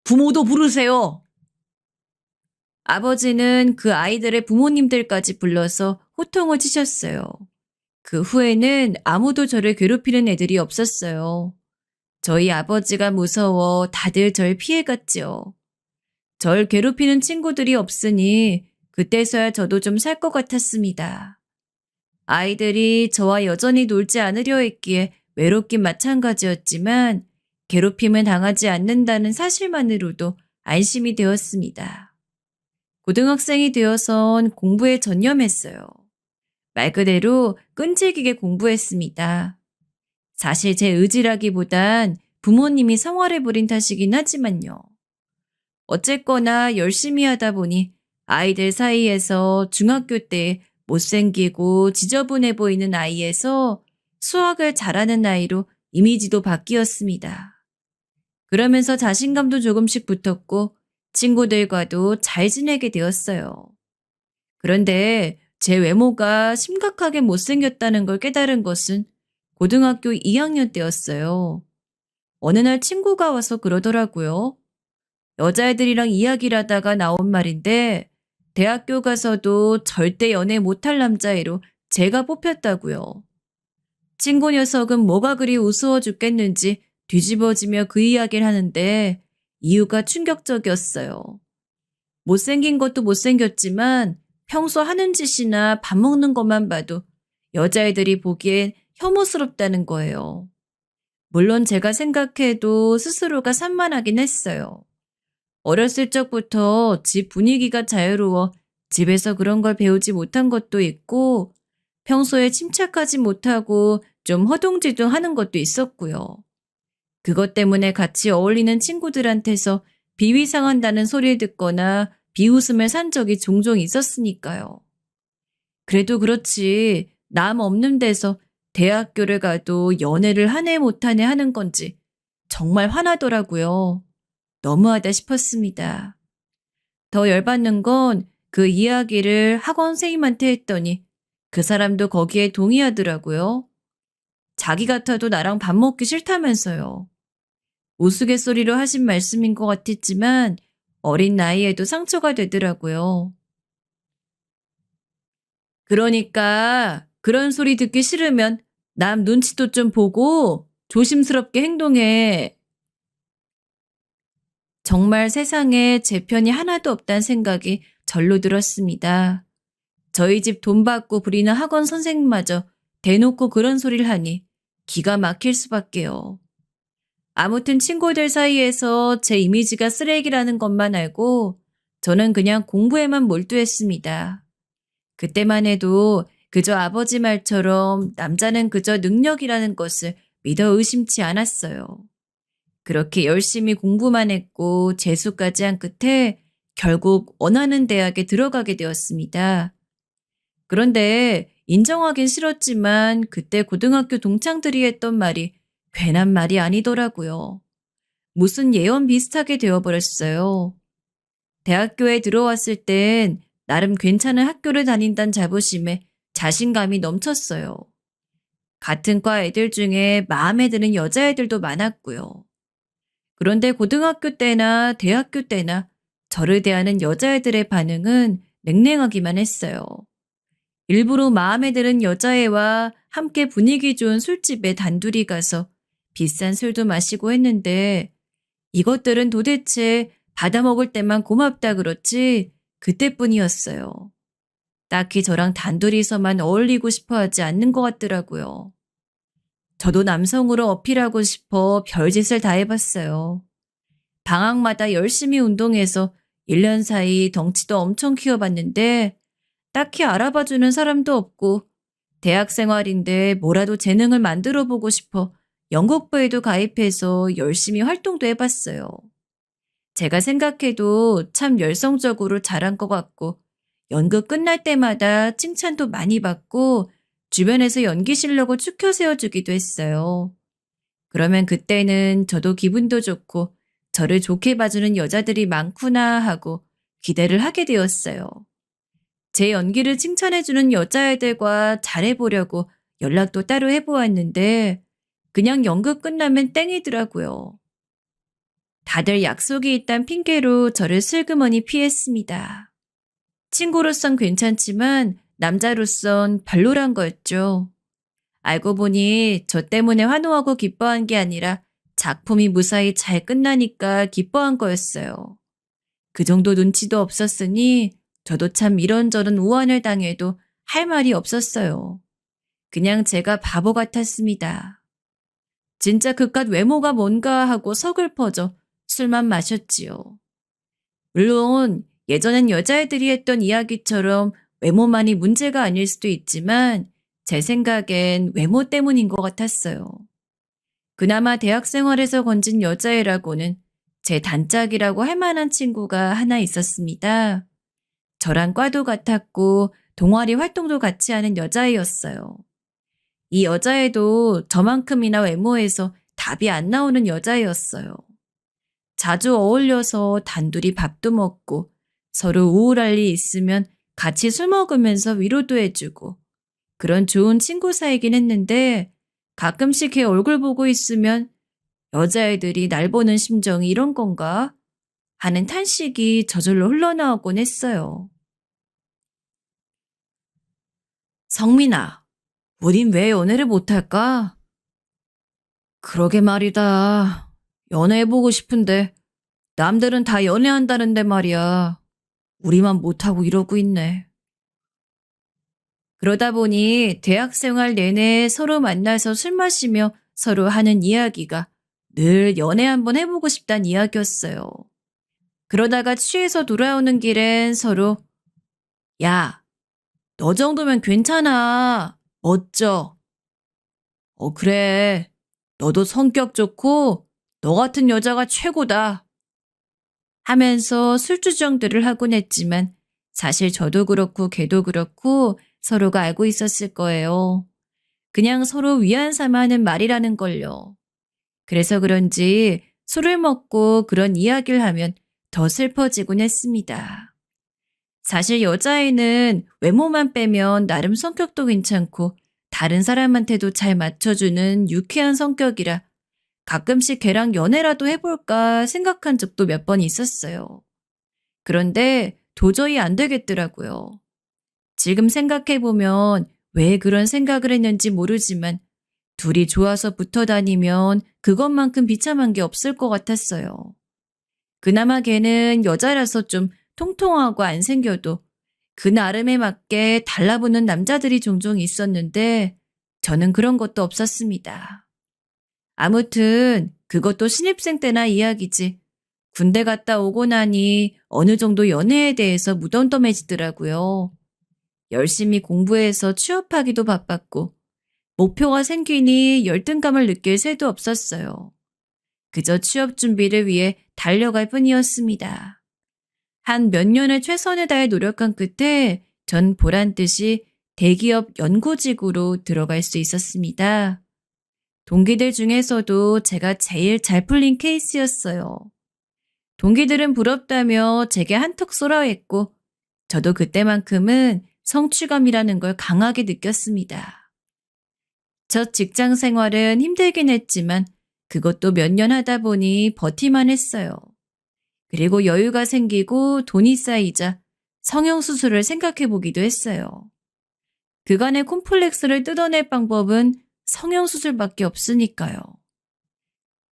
부모도 부르세요. 아버지는 그 아이들의 부모님들까지 불러서 호통을 치셨어요. 그 후에는 아무도 저를 괴롭히는 애들이 없었어요. 저희 아버지가 무서워 다들 절 피해갔지요. 절 괴롭히는 친구들이 없으니 그때서야 저도 좀 살 것 같았습니다. 아이들이 저와 여전히 놀지 않으려 했기에 외롭긴 마찬가지였지만 괴롭힘을 당하지 않는다는 사실만으로도 안심이 되었습니다. 고등학생이 되어선 공부에 전념했어요. 말 그대로 끈질기게 공부했습니다. 사실 제 의지라기보단 부모님이 성화를 부린 탓이긴 하지만요. 어쨌거나 열심히 하다 보니 아이들 사이에서 중학교 때 못생기고 지저분해 보이는 아이에서 수학을 잘하는 아이로 이미지도 바뀌었습니다. 그러면서 자신감도 조금씩 붙었고 친구들과도 잘 지내게 되었어요. 그런데 제 외모가 심각하게 못생겼다는 걸 깨달은 것은 고등학교 2학년 때였어요. 어느 날 친구가 와서 그러더라고요. 여자애들이랑 이야기를 하다가 나온 말인데 대학교 가서도 절대 연애 못할 남자애로 제가 뽑혔다고요. 친구 녀석은 뭐가 그리 우스워 죽겠는지 뒤집어지며 그 이야기를 하는데 이유가 충격적이었어요. 못생긴 것도 못생겼지만 평소 하는 짓이나 밥 먹는 것만 봐도 여자애들이 보기엔 혐오스럽다는 거예요. 물론 제가 생각해도 스스로가 산만하긴 했어요. 어렸을 적부터 집 분위기가 자유로워 집에서 그런 걸 배우지 못한 것도 있고 평소에 침착하지 못하고 좀 허둥지둥 하는 것도 있었고요. 그것 때문에 같이 어울리는 친구들한테서 비위상한다는 소리를 듣거나 비웃음을 산 적이 종종 있었으니까요. 그래도 그렇지 남 없는 데서 대학교를 가도 연애를 하네 못하네 하는 건지 정말 화나더라고요. 너무하다 싶었습니다. 더 열받는 건 그 이야기를 학원 선생님한테 했더니 그 사람도 거기에 동의하더라고요. 자기 같아도 나랑 밥 먹기 싫다면서요. 우스갯소리로 하신 말씀인 것 같았지만 어린 나이에도 상처가 되더라고요. 그러니까 그런 소리 듣기 싫으면 남 눈치도 좀 보고 조심스럽게 행동해. 정말 세상에 제 편이 하나도 없다는 생각이 절로 들었습니다. 저희 집 돈 받고 부리는 학원 선생님마저 대놓고 그런 소리를 하니 기가 막힐 수밖에요. 아무튼 친구들 사이에서 제 이미지가 쓰레기라는 것만 알고 저는 그냥 공부에만 몰두했습니다. 그때만 해도 그저 아버지 말처럼 남자는 그저 능력이라는 것을 믿어 의심치 않았어요. 그렇게 열심히 공부만 했고 재수까지 한 끝에 결국 원하는 대학에 들어가게 되었습니다. 그런데 인정하긴 싫었지만 그때 고등학교 동창들이 했던 말이 괜한 말이 아니더라고요. 무슨 예언 비슷하게 되어버렸어요. 대학교에 들어왔을 땐 나름 괜찮은 학교를 다닌다는 자부심에 자신감이 넘쳤어요. 같은 과 애들 중에 마음에 드는 여자애들도 많았고요. 그런데 고등학교 때나 대학교 때나 저를 대하는 여자애들의 반응은 냉랭하기만 했어요. 일부러 마음에 드는 여자애와 함께 분위기 좋은 술집에 단둘이 가서 비싼 술도 마시고 했는데 이것들은 도대체 받아먹을 때만 고맙다 그렇지 그때뿐이었어요. 딱히 저랑 단둘이서만 어울리고 싶어 하지 않는 것 같더라고요. 저도 남성으로 어필하고 싶어 별짓을 다 해봤어요. 방학마다 열심히 운동해서 1년 사이 덩치도 엄청 키워봤는데 딱히 알아봐주는 사람도 없고 대학 생활인데 뭐라도 재능을 만들어 보고 싶어 연극부에도 가입해서 열심히 활동도 해봤어요. 제가 생각해도 참 열성적으로 잘한 것 같고 연극 끝날 때마다 칭찬도 많이 받고 주변에서 연기 실력을 추켜 세워주기도 했어요. 그러면 그때는 저도 기분도 좋고 저를 좋게 봐주는 여자들이 많구나 하고 기대를 하게 되었어요. 제 연기를 칭찬해주는 여자애들과 잘해보려고 연락도 따로 해보았는데 그냥 연극 끝나면 땡이더라고요. 다들 약속이 있단 핑계로 저를 슬그머니 피했습니다. 친구로선 괜찮지만 남자로선 별로란 거였죠. 알고 보니 저 때문에 환호하고 기뻐한 게 아니라 작품이 무사히 잘 끝나니까 기뻐한 거였어요. 그 정도 눈치도 없었으니 저도 참 이런저런 우환을 당해도 할 말이 없었어요. 그냥 제가 바보 같았습니다. 진짜 그깟 외모가 뭔가 하고 서글퍼져 술만 마셨지요. 물론 예전엔 여자애들이 했던 이야기처럼 외모만이 문제가 아닐 수도 있지만 제 생각엔 외모 때문인 것 같았어요. 그나마 대학 생활에서 건진 여자애라고는 제 단짝이라고 할 만한 친구가 하나 있었습니다. 저랑 과도 같았고 동아리 활동도 같이 하는 여자애였어요. 이 여자애도 저만큼이나 외모에서 답이 안 나오는 여자애였어요. 자주 어울려서 단둘이 밥도 먹고 서로 우울할 일 있으면 같이 술 먹으면서 위로도 해주고 그런 좋은 친구 사이긴 했는데 가끔씩 걔 얼굴 보고 있으면 여자애들이 날 보는 심정이 이런 건가 하는 탄식이 저절로 흘러나오곤 했어요. 성민아, 우린 왜 연애를 못할까? 그러게 말이다. 연애해보고 싶은데 남들은 다 연애한다는데 말이야. 우리만 못하고 이러고 있네. 그러다 보니 대학 생활 내내 서로 만나서 술 마시며 서로 하는 이야기가 늘 연애 한번 해보고 싶단 이야기였어요. 그러다가 취해서 돌아오는 길엔 서로 야, 너 정도면 괜찮아. 멋져. 그래. 너도 성격 좋고 너 같은 여자가 최고다. 하면서 술주정들을 하곤 했지만 사실 저도 그렇고 걔도 그렇고 서로가 알고 있었을 거예요. 그냥 서로 위안 삼아 하는 말이라는 걸요. 그래서 그런지 술을 먹고 그런 이야기를 하면 더 슬퍼지곤 했습니다. 사실 여자애는 외모만 빼면 나름 성격도 괜찮고 다른 사람한테도 잘 맞춰주는 유쾌한 성격이라 가끔씩 걔랑 연애라도 해볼까 생각한 적도 몇 번 있었어요. 그런데 도저히 안 되겠더라고요. 지금 생각해보면 왜 그런 생각을 했는지 모르지만 둘이 좋아서 붙어 다니면 그것만큼 비참한 게 없을 것 같았어요. 그나마 걔는 여자라서 좀 통통하고 안 생겨도 그 나름에 맞게 달라붙는 남자들이 종종 있었는데 저는 그런 것도 없었습니다. 아무튼 그것도 신입생 때나 이야기지. 군대 갔다 오고 나니 어느 정도 연애에 대해서 무덤덤해지더라고요. 열심히 공부해서 취업하기도 바빴고 목표가 생기니 열등감을 느낄 새도 없었어요. 그저 취업 준비를 위해 달려갈 뿐이었습니다. 한 몇 년을 최선을 다해 노력한 끝에 전 보란듯이 대기업 연구직으로 들어갈 수 있었습니다. 동기들 중에서도 제가 제일 잘 풀린 케이스였어요. 동기들은 부럽다며 제게 한턱 쏘라 했고 저도 그때만큼은 성취감이라는 걸 강하게 느꼈습니다. 첫 직장 생활은 힘들긴 했지만 그것도 몇 년 하다 보니 버티만 했어요. 그리고 여유가 생기고 돈이 쌓이자 성형수술을 생각해보기도 했어요. 그간의 콤플렉스를 뜯어낼 방법은 성형수술밖에 없으니까요.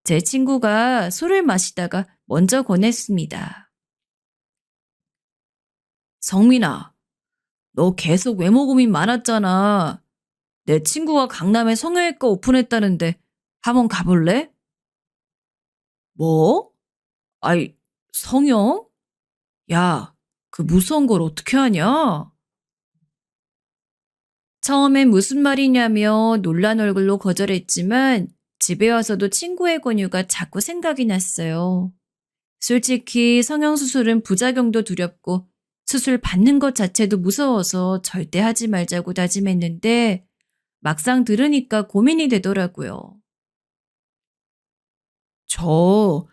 제 친구가 술을 마시다가 먼저 권했습니다. 성민아, 너 계속 외모 고민 많았잖아. 내 친구가 강남에 성형외과 오픈했다는데 한번 가볼래? 뭐? 아이, 성형? 야, 그 무서운 걸 어떻게 하냐? 처음엔 무슨 말이냐며 놀란 얼굴로 거절했지만 집에 와서도 친구의 권유가 자꾸 생각이 났어요. 솔직히 성형수술은 부작용도 두렵고 수술 받는 것 자체도 무서워서 절대 하지 말자고 다짐했는데 막상 들으니까 고민이 되더라고요. 저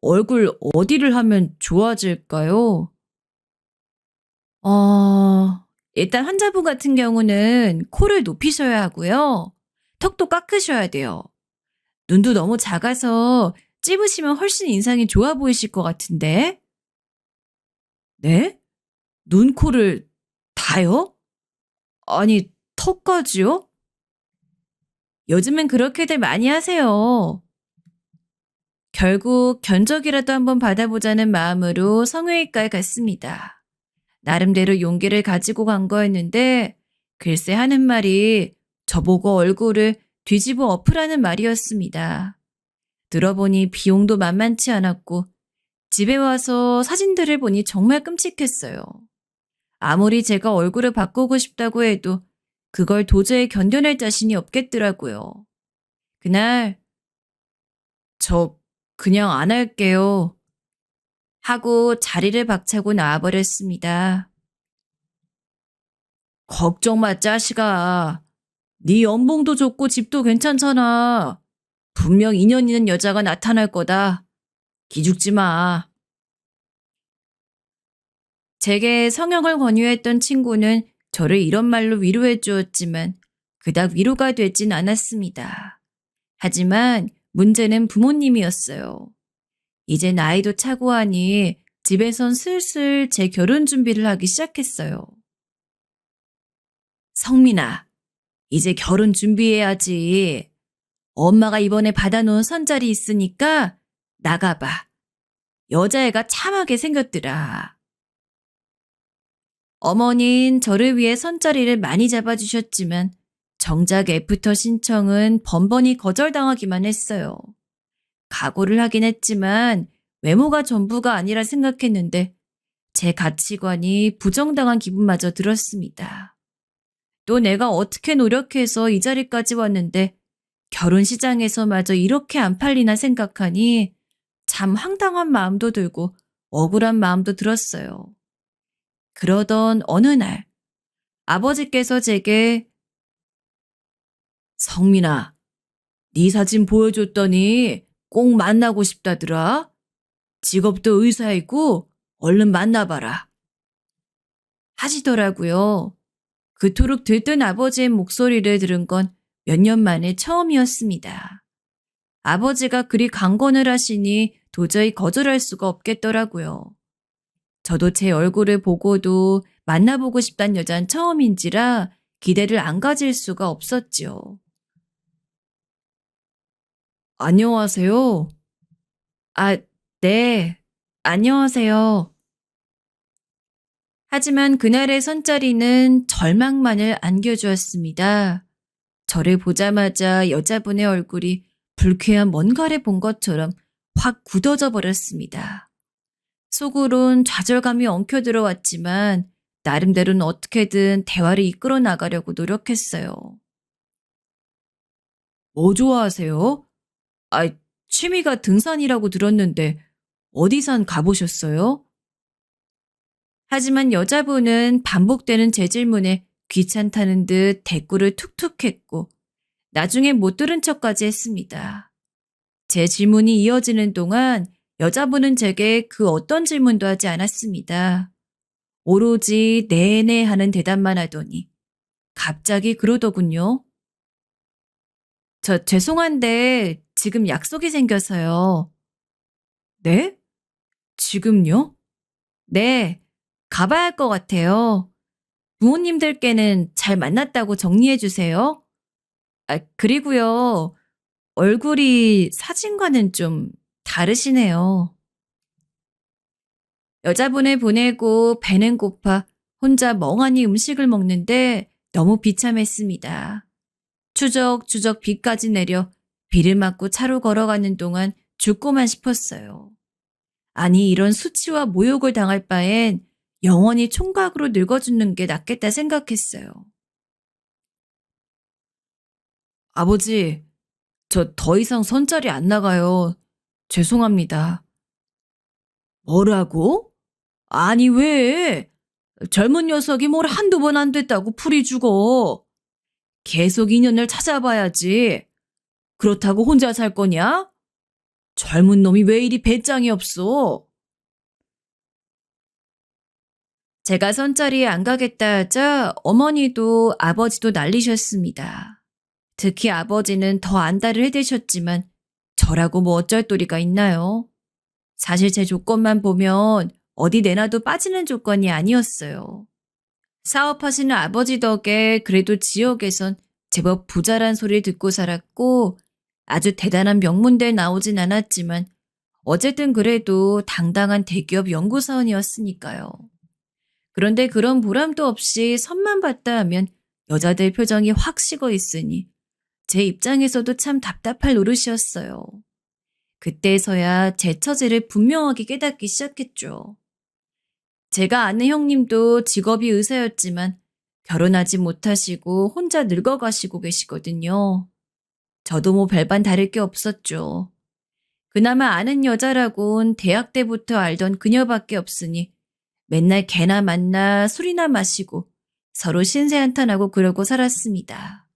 얼굴 어디를 하면 좋아질까요? 일단 환자분 같은 경우는 코를 높이셔야 하고요. 턱도 깎으셔야 돼요. 눈도 너무 작아서 찝으시면 훨씬 인상이 좋아 보이실 것 같은데. 네? 눈, 코를 다요? 아니, 턱까지요? 요즘엔 그렇게들 많이 하세요. 결국 견적이라도 한번 받아보자는 마음으로 성형외과에 갔습니다. 나름대로 용기를 가지고 간 거였는데 글쎄 하는 말이 저보고 얼굴을 뒤집어 엎으라는 말이었습니다. 들어보니 비용도 만만치 않았고 집에 와서 사진들을 보니 정말 끔찍했어요. 아무리 제가 얼굴을 바꾸고 싶다고 해도 그걸 도저히 견뎌낼 자신이 없겠더라고요. 그날 저 그냥 안 할게요 하고 자리를 박차고 나와버렸습니다. 걱정 마 짜식아. 네 연봉도 좋고 집도 괜찮잖아. 분명 인연 있는 여자가 나타날 거다. 기죽지 마. 제게 성형을 권유했던 친구는 저를 이런 말로 위로해 주었지만 그닥 위로가 되진 않았습니다. 하지만 문제는 부모님이었어요. 이제 나이도 차고 하니 집에선 슬슬 제 결혼 준비를 하기 시작했어요. 성민아, 이제 결혼 준비해야지. 엄마가 이번에 받아놓은 선자리 있으니까 나가봐. 여자애가 참하게 생겼더라. 어머닌 저를 위해 선자리를 많이 잡아주셨지만 정작 애프터 신청은 번번이 거절당하기만 했어요. 각오를 하긴 했지만 외모가 전부가 아니라 생각했는데 제 가치관이 부정당한 기분마저 들었습니다. 또 내가 어떻게 노력해서 이 자리까지 왔는데 결혼 시장에서마저 이렇게 안 팔리나 생각하니 참 황당한 마음도 들고 억울한 마음도 들었어요. 그러던 어느 날 아버지께서 제게 성민아, 네 사진 보여줬더니 꼭 만나고 싶다더라. 직업도 의사이고 얼른 만나봐라. 하시더라고요. 그토록 들뜬 아버지의 목소리를 들은 건 몇 년 만에 처음이었습니다. 아버지가 그리 강권을 하시니 도저히 거절할 수가 없겠더라고요. 저도 제 얼굴을 보고도 만나보고 싶단 여잔 처음인지라 기대를 안 가질 수가 없었지요. 안녕하세요. 아, 네. 안녕하세요. 하지만 그날의 선자리는 절망만을 안겨주었습니다. 저를 보자마자 여자분의 얼굴이 불쾌한 뭔가를 본 것처럼 확 굳어져 버렸습니다. 속으론 좌절감이 엉켜들어왔지만 나름대로는 어떻게든 대화를 이끌어 나가려고 노력했어요. 뭐 좋아하세요? 아, 취미가 등산이라고 들었는데 어디 산 가보셨어요? 하지만 여자분은 반복되는 제 질문에 귀찮다는 듯 대꾸를 툭툭 했고 나중에 못 들은 척까지 했습니다. 제 질문이 이어지는 동안 여자분은 제게 그 어떤 질문도 하지 않았습니다. 오로지 네네 하는 대답만 하더니 갑자기 그러더군요. 저 죄송한데 지금 약속이 생겨서요. 네? 지금요? 네, 가봐야 할 것 같아요. 부모님들께는 잘 만났다고 정리해 주세요. 그리고요. 얼굴이 사진과는 좀 다르시네요. 여자분을 보내고 배는 고파 혼자 멍하니 음식을 먹는데 너무 비참했습니다. 추적추적 비까지 내려 비를 맞고 차로 걸어가는 동안 죽고만 싶었어요. 아니, 이런 수치와 모욕을 당할 바엔 영원히 총각으로 늙어 죽는 게 낫겠다 생각했어요. 아버지, 저 더 이상 선자리 안 나가요. 죄송합니다. 뭐라고? 아니, 왜? 젊은 녀석이 뭘 한두 번 안 됐다고 풀이 죽어. 계속 인연을 찾아봐야지. 그렇다고 혼자 살 거냐? 젊은 놈이 왜 이리 배짱이 없어? 제가 선자리에 안 가겠다 하자 어머니도 아버지도 난리셨습니다. 특히 아버지는 더 안달을 해대셨지만 저라고 뭐 어쩔 도리가 있나요? 사실 제 조건만 보면 어디 내놔도 빠지는 조건이 아니었어요. 사업하시는 아버지 덕에 그래도 지역에선 제법 부자란 소리를 듣고 살았고 아주 대단한 명문대에 나오진 않았지만 어쨌든 그래도 당당한 대기업 연구사원이었으니까요. 그런데 그런 보람도 없이 선만 봤다 하면 여자들 표정이 확 식어 있으니 제 입장에서도 참 답답할 노릇이었어요. 그때서야 제 처지를 분명하게 깨닫기 시작했죠. 제가 아는 형님도 직업이 의사였지만 결혼하지 못하시고 혼자 늙어가시고 계시거든요. 저도 뭐 별반 다를 게 없었죠. 그나마 아는 여자라곤 대학 때부터 알던 그녀밖에 없으니 맨날 개나 만나 술이나 마시고 서로 신세한탄하고 그러고 살았습니다.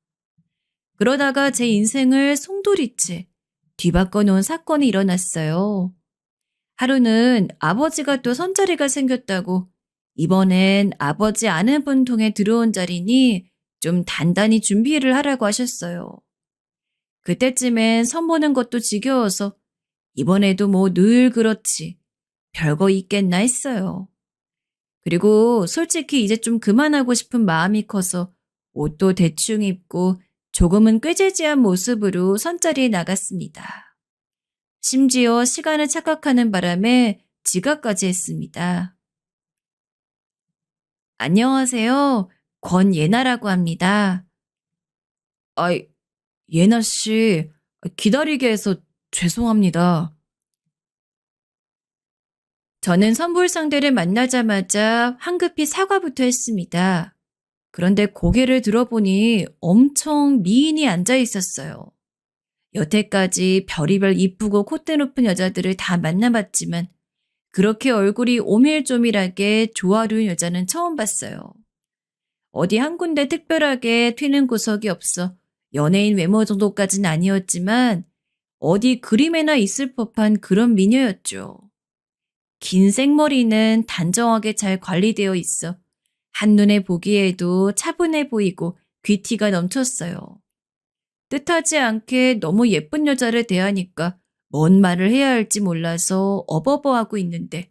그러다가 제 인생을 송두리째 뒤바꿔 놓은 사건이 일어났어요. 하루는 아버지가 또 선자리가 생겼다고 이번엔 아버지 아는 분 통해 들어온 자리니 좀 단단히 준비를 하라고 하셨어요. 그때쯤엔 선보는 것도 지겨워서 이번에도 뭐 늘 그렇지 별거 있겠나 했어요. 그리고 솔직히 이제 좀 그만하고 싶은 마음이 커서 옷도 대충 입고 조금은 꾀재재한 모습으로 선자리에 나갔습니다. 심지어 시간을 착각하는 바람에 지각까지 했습니다. 안녕하세요. 권예나라고 합니다. 아이, 예나 씨, 기다리게 해서 죄송합니다. 저는 선볼 상대를 만나자마자 황급히 사과부터 했습니다. 그런데 고개를 들어보니 엄청 미인이 앉아 있었어요. 여태까지 별의별 이쁘고 콧대 높은 여자들을 다 만나봤지만 그렇게 얼굴이 오밀조밀하게 조화로운 여자는 처음 봤어요. 어디 한 군데 특별하게 튀는 구석이 없어 연예인 외모 정도까진 아니었지만 어디 그림에나 있을 법한 그런 미녀였죠. 긴 생머리는 단정하게 잘 관리되어 있어 한눈에 보기에도 차분해 보이고 귀티가 넘쳤어요. 뜻하지 않게 너무 예쁜 여자를 대하니까 뭔 말을 해야 할지 몰라서 어버버하고 있는데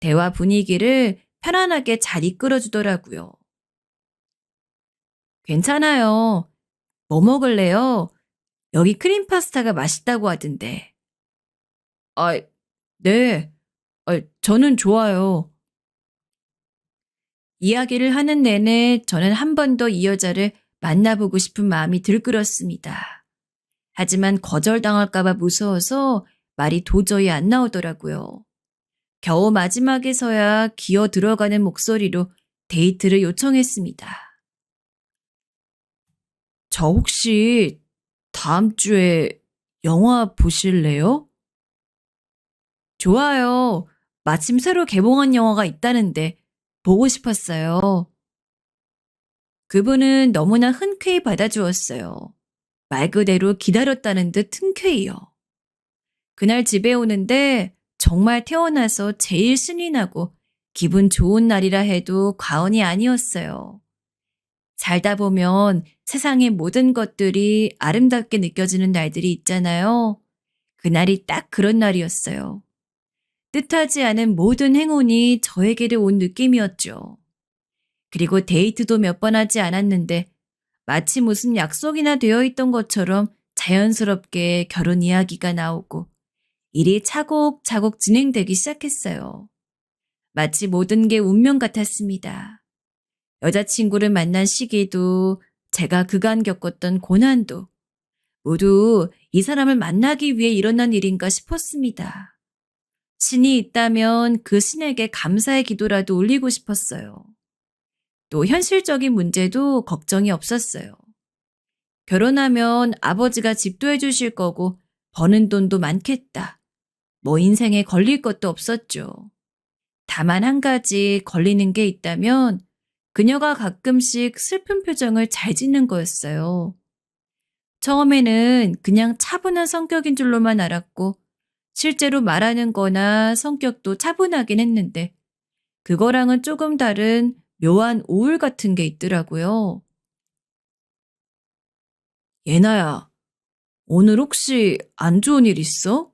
대화 분위기를 편안하게 잘 이끌어주더라고요. 괜찮아요. 뭐 먹을래요? 여기 크림 파스타가 맛있다고 하던데. 아, 네. 저는 좋아요. 이야기를 하는 내내 저는 한 번 더 이 여자를 만나보고 싶은 마음이 들끓었습니다. 하지만 거절당할까봐 무서워서 말이 도저히 안 나오더라고요. 겨우 마지막에서야 기어 들어가는 목소리로 데이트를 요청했습니다. 저 혹시 다음 주에 영화 보실래요? 좋아요. 마침 새로 개봉한 영화가 있다는데 보고 싶었어요. 그분은 너무나 흔쾌히 받아주었어요. 말 그대로 기다렸다는 듯 흔쾌히요. 그날 집에 오는데 정말 태어나서 제일 신이 나고 기분 좋은 날이라 해도 과언이 아니었어요. 살다 보면 세상의 모든 것들이 아름답게 느껴지는 날들이 있잖아요. 그날이 딱 그런 날이었어요. 뜻하지 않은 모든 행운이 저에게로 온 느낌이었죠. 그리고 데이트도 몇 번 하지 않았는데 마치 무슨 약속이나 되어 있던 것처럼 자연스럽게 결혼 이야기가 나오고 일이 차곡차곡 진행되기 시작했어요. 마치 모든 게 운명 같았습니다. 여자친구를 만난 시기도 제가 그간 겪었던 고난도 모두 이 사람을 만나기 위해 일어난 일인가 싶었습니다. 신이 있다면 그 신에게 감사의 기도라도 올리고 싶었어요. 또 현실적인 문제도 걱정이 없었어요. 결혼하면 아버지가 집도 해주실 거고 버는 돈도 많겠다. 뭐 인생에 걸릴 것도 없었죠. 다만 한 가지 걸리는 게 있다면 그녀가 가끔씩 슬픈 표정을 잘 짓는 거였어요. 처음에는 그냥 차분한 성격인 줄로만 알았고 실제로 말하는 거나 성격도 차분하긴 했는데 그거랑은 조금 다른 묘한 우울 같은 게 있더라고요. 예나야, 오늘 혹시 안 좋은 일 있어?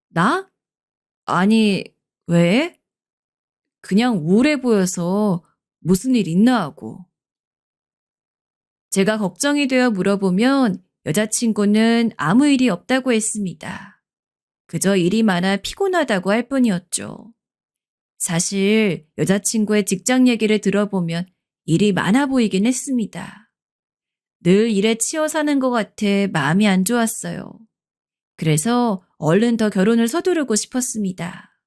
나? 아니, 왜? 그냥 우울해 보여서 무슨 일 있나 하고. 제가 걱정이 되어 물어보면 여자친구는 아무 일이 없다고 했습니다. 그저 일이 많아 피곤하다고 할 뿐이었죠. 사실 여자친구의 직장 얘기를 들어보면 일이 많아 보이긴 했습니다. 늘 일에 치여 사는 것 같아 마음이 안 좋았어요. 그래서 얼른 더 결혼을 서두르고 싶었습니다.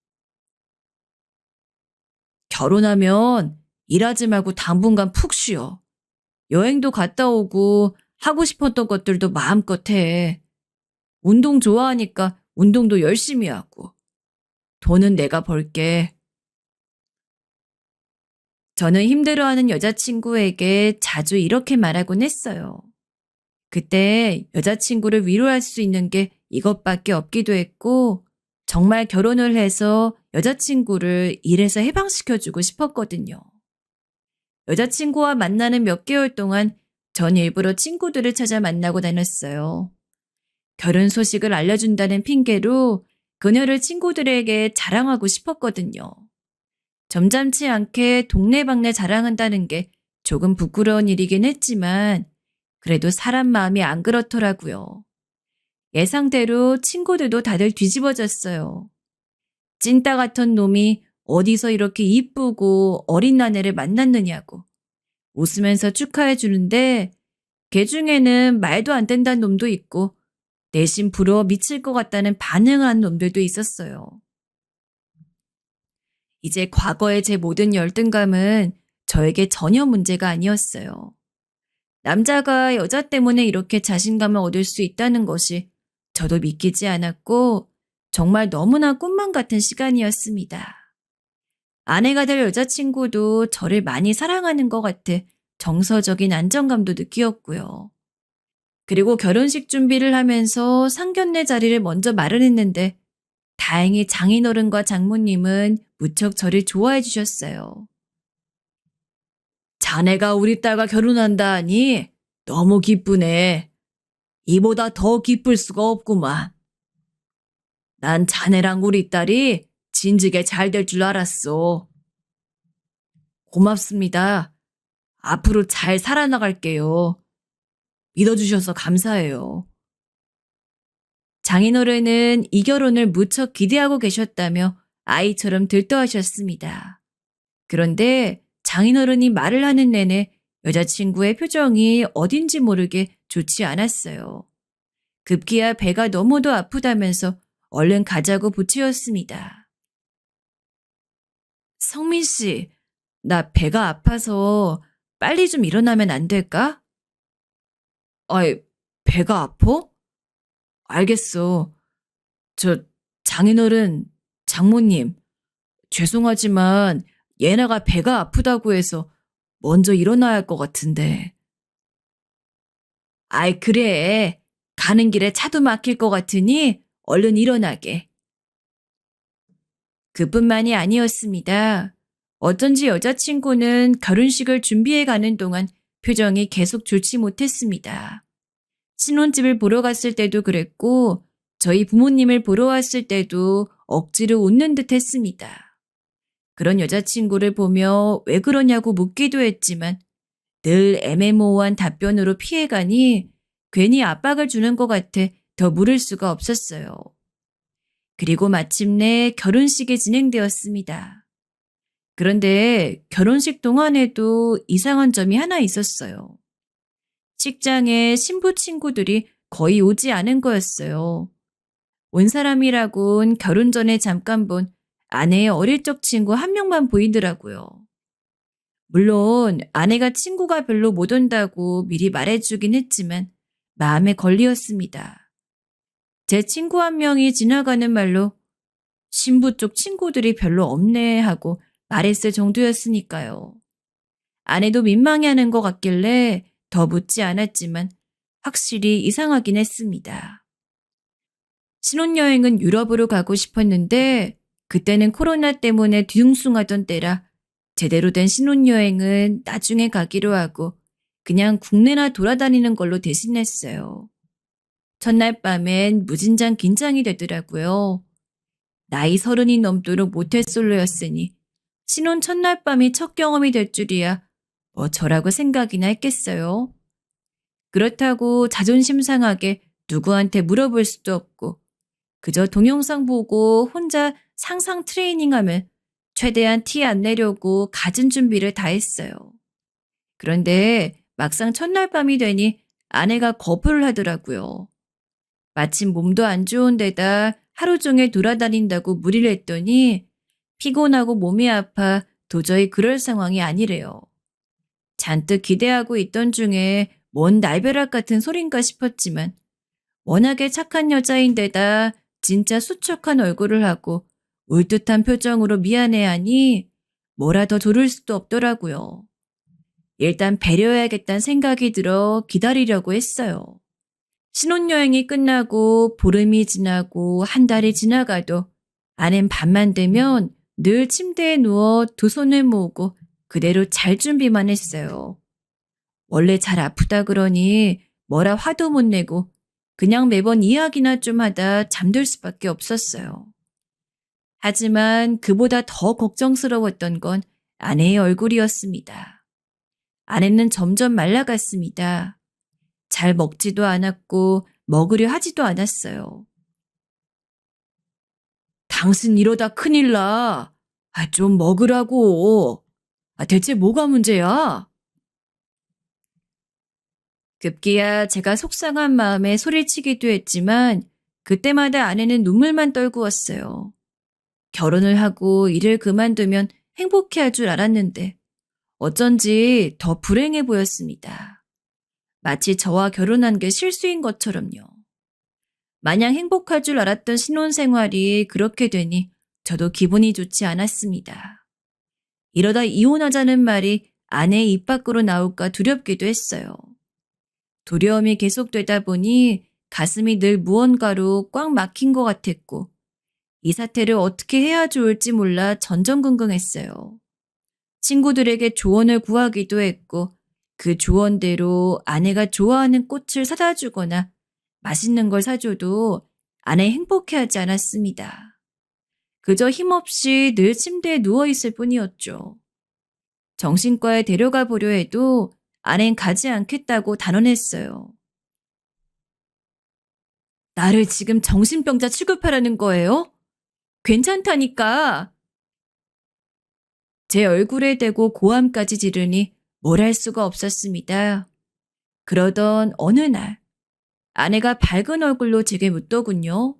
결혼하면 일하지 말고 당분간 푹 쉬어. 여행도 갔다 오고 하고 싶었던 것들도 마음껏 해. 운동 좋아하니까 운동도 열심히 하고. 돈은 내가 벌게. 저는 힘들어하는 여자친구에게 자주 이렇게 말하곤 했어요. 그때 여자친구를 위로할 수 있는 게 이것밖에 없기도 했고, 정말 결혼을 해서 여자친구를 일에서 해방시켜주고 싶었거든요. 여자친구와 만나는 몇 개월 동안 전 일부러 친구들을 찾아 만나고 다녔어요. 결혼 소식을 알려준다는 핑계로 그녀를 친구들에게 자랑하고 싶었거든요. 점잖지 않게 동네방네 자랑한다는 게 조금 부끄러운 일이긴 했지만 그래도 사람 마음이 안 그렇더라고요. 예상대로 친구들도 다들 뒤집어졌어요. 찐따 같은 놈이 어디서 이렇게 이쁘고 어린 나네를 만났느냐고 웃으면서 축하해 주는데 걔 중에는 말도 안 된다는 놈도 있고 내심 부러워 미칠 것 같다는 반응을 한 놈들도 있었어요. 이제 과거의 제 모든 열등감은 저에게 전혀 문제가 아니었어요. 남자가 여자 때문에 이렇게 자신감을 얻을 수 있다는 것이 저도 믿기지 않았고 정말 너무나 꿈만 같은 시간이었습니다. 아내가 될 여자친구도 저를 많이 사랑하는 것 같아 정서적인 안정감도 느끼었고요. 그리고 결혼식 준비를 하면서 상견례 자리를 먼저 마련했는데 다행히 장인어른과 장모님은 무척 저를 좋아해 주셨어요. 자네가 우리 딸과 결혼한다 하니 너무 기쁘네. 이보다 더 기쁠 수가 없구만. 난 자네랑 우리 딸이 진즉에 잘 될 줄 알았어. 고맙습니다. 앞으로 잘 살아나갈게요. 믿어주셔서 감사해요. 장인어른은 이 결혼을 무척 기대하고 계셨다며 아이처럼 들떠하셨습니다. 그런데 장인어른이 말을 하는 내내 여자친구의 표정이 어딘지 모르게 좋지 않았어요. 급기야 배가 너무도 아프다면서 얼른 가자고 부추었습니다. 성민 씨, 나 배가 아파서 빨리 좀 일어나면 안 될까? 아이, 배가 아파? 알겠어. 저 장인어른, 장모님, 죄송하지만 예나가 배가 아프다고 해서 먼저 일어나야 할 것 같은데. 아이, 그래. 가는 길에 차도 막힐 것 같으니 얼른 일어나게. 그뿐만이 아니었습니다. 어쩐지 여자친구는 결혼식을 준비해 가는 동안 표정이 계속 좋지 못했습니다. 신혼집을 보러 갔을 때도 그랬고 저희 부모님을 보러 왔을 때도 억지로 웃는 듯 했습니다. 그런 여자친구를 보며 왜 그러냐고 묻기도 했지만 늘 애매모호한 답변으로 피해가니 괜히 압박을 주는 것 같아 더 물을 수가 없었어요. 그리고 마침내 결혼식이 진행되었습니다. 그런데 결혼식 동안에도 이상한 점이 하나 있었어요. 식장에 신부 친구들이 거의 오지 않은 거였어요. 온 사람이라곤 결혼 전에 잠깐 본 아내의 어릴 적 친구 한 명만 보이더라고요. 물론 아내가 친구가 별로 못 온다고 미리 말해주긴 했지만 마음에 걸리었습니다. 제 친구 한 명이 지나가는 말로 신부 쪽 친구들이 별로 없네 하고 말했을 정도였으니까요. 아내도 민망해하는 것 같길래 더 묻지 않았지만 확실히 이상하긴 했습니다. 신혼여행은 유럽으로 가고 싶었는데 그때는 코로나 때문에 뒤숭숭하던 때라 제대로 된 신혼여행은 나중에 가기로 하고 그냥 국내나 돌아다니는 걸로 대신했어요. 첫날 밤엔 무진장 긴장이 되더라고요. 나이 30이 넘도록 모태솔로였으니 신혼 첫날 밤이 첫 경험이 될 줄이야 뭐 저라고 생각이나 했겠어요. 그렇다고 자존심 상하게 누구한테 물어볼 수도 없고 그저 동영상 보고 혼자 상상 트레이닝하면 최대한 티 안 내려고 갖은 준비를 다 했어요. 그런데 막상 첫날 밤이 되니 아내가 거부를 하더라고요. 마침 몸도 안 좋은 데다 하루 종일 돌아다닌다고 무리를 했더니 피곤하고 몸이 아파 도저히 그럴 상황이 아니래요. 잔뜩 기대하고 있던 중에 뭔 날벼락 같은 소린가 싶었지만 워낙에 착한 여자인데다 진짜 수척한 얼굴을 하고 울듯한 표정으로 미안해하니 뭐라 더 조를 수도 없더라고요. 일단 배려해야겠다는 생각이 들어 기다리려고 했어요. 신혼여행이 끝나고 보름이 지나고 한 달이 지나가도 아낸 밤만 되면 늘 침대에 누워 두 손을 모으고 그대로 잘 준비만 했어요. 원래 잘 아프다 그러니 뭐라 화도 못 내고 그냥 매번 이야기나 좀 하다 잠들 수밖에 없었어요. 하지만 그보다 더 걱정스러웠던 건 아내의 얼굴이었습니다. 아내는 점점 말라갔습니다. 잘 먹지도 않았고 먹으려 하지도 않았어요. 당신 이러다 큰일 나. 좀 먹으라고. 대체 뭐가 문제야? 급기야 제가 속상한 마음에 소리치기도 했지만 그때마다 아내는 눈물만 떨구었어요. 결혼을 하고 일을 그만두면 행복해할 줄 알았는데 어쩐지 더 불행해 보였습니다. 마치 저와 결혼한 게 실수인 것처럼요. 마냥 행복할 줄 알았던 신혼생활이 그렇게 되니 저도 기분이 좋지 않았습니다. 이러다 이혼하자는 말이 아내의 입 밖으로 나올까 두렵기도 했어요. 두려움이 계속되다 보니 가슴이 늘 무언가로 꽉 막힌 것 같았고 이 사태를 어떻게 해야 좋을지 몰라 전전긍긍했어요. 친구들에게 조언을 구하기도 했고 그 조언대로 아내가 좋아하는 꽃을 사다 주거나 맛있는 걸 사줘도 아내 행복해하지 않았습니다. 그저 힘없이 늘 침대에 누워있을 뿐이었죠. 정신과에 데려가 보려 해도 아낸 가지 않겠다고 단언했어요. 나를 지금 정신병자 취급하라는 거예요? 괜찮다니까. 제 얼굴에 대고 고함까지 지르니 뭘 할 수가 없었습니다. 그러던 어느 날 아내가 밝은 얼굴로 제게 묻더군요.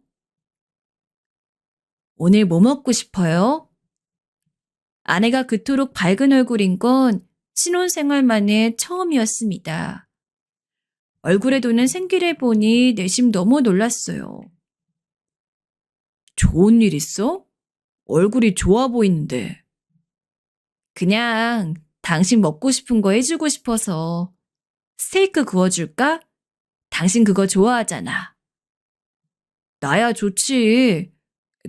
오늘 뭐 먹고 싶어요? 아내가 그토록 밝은 얼굴인 건 신혼생활 만에 처음이었습니다. 얼굴에 도는 생기를 보니 내심 너무 놀랐어요. 좋은 일 있어? 얼굴이 좋아 보이는데. 그냥 당신 먹고 싶은 거 해주고 싶어서 스테이크 구워줄까? 당신 그거 좋아하잖아. 나야 좋지.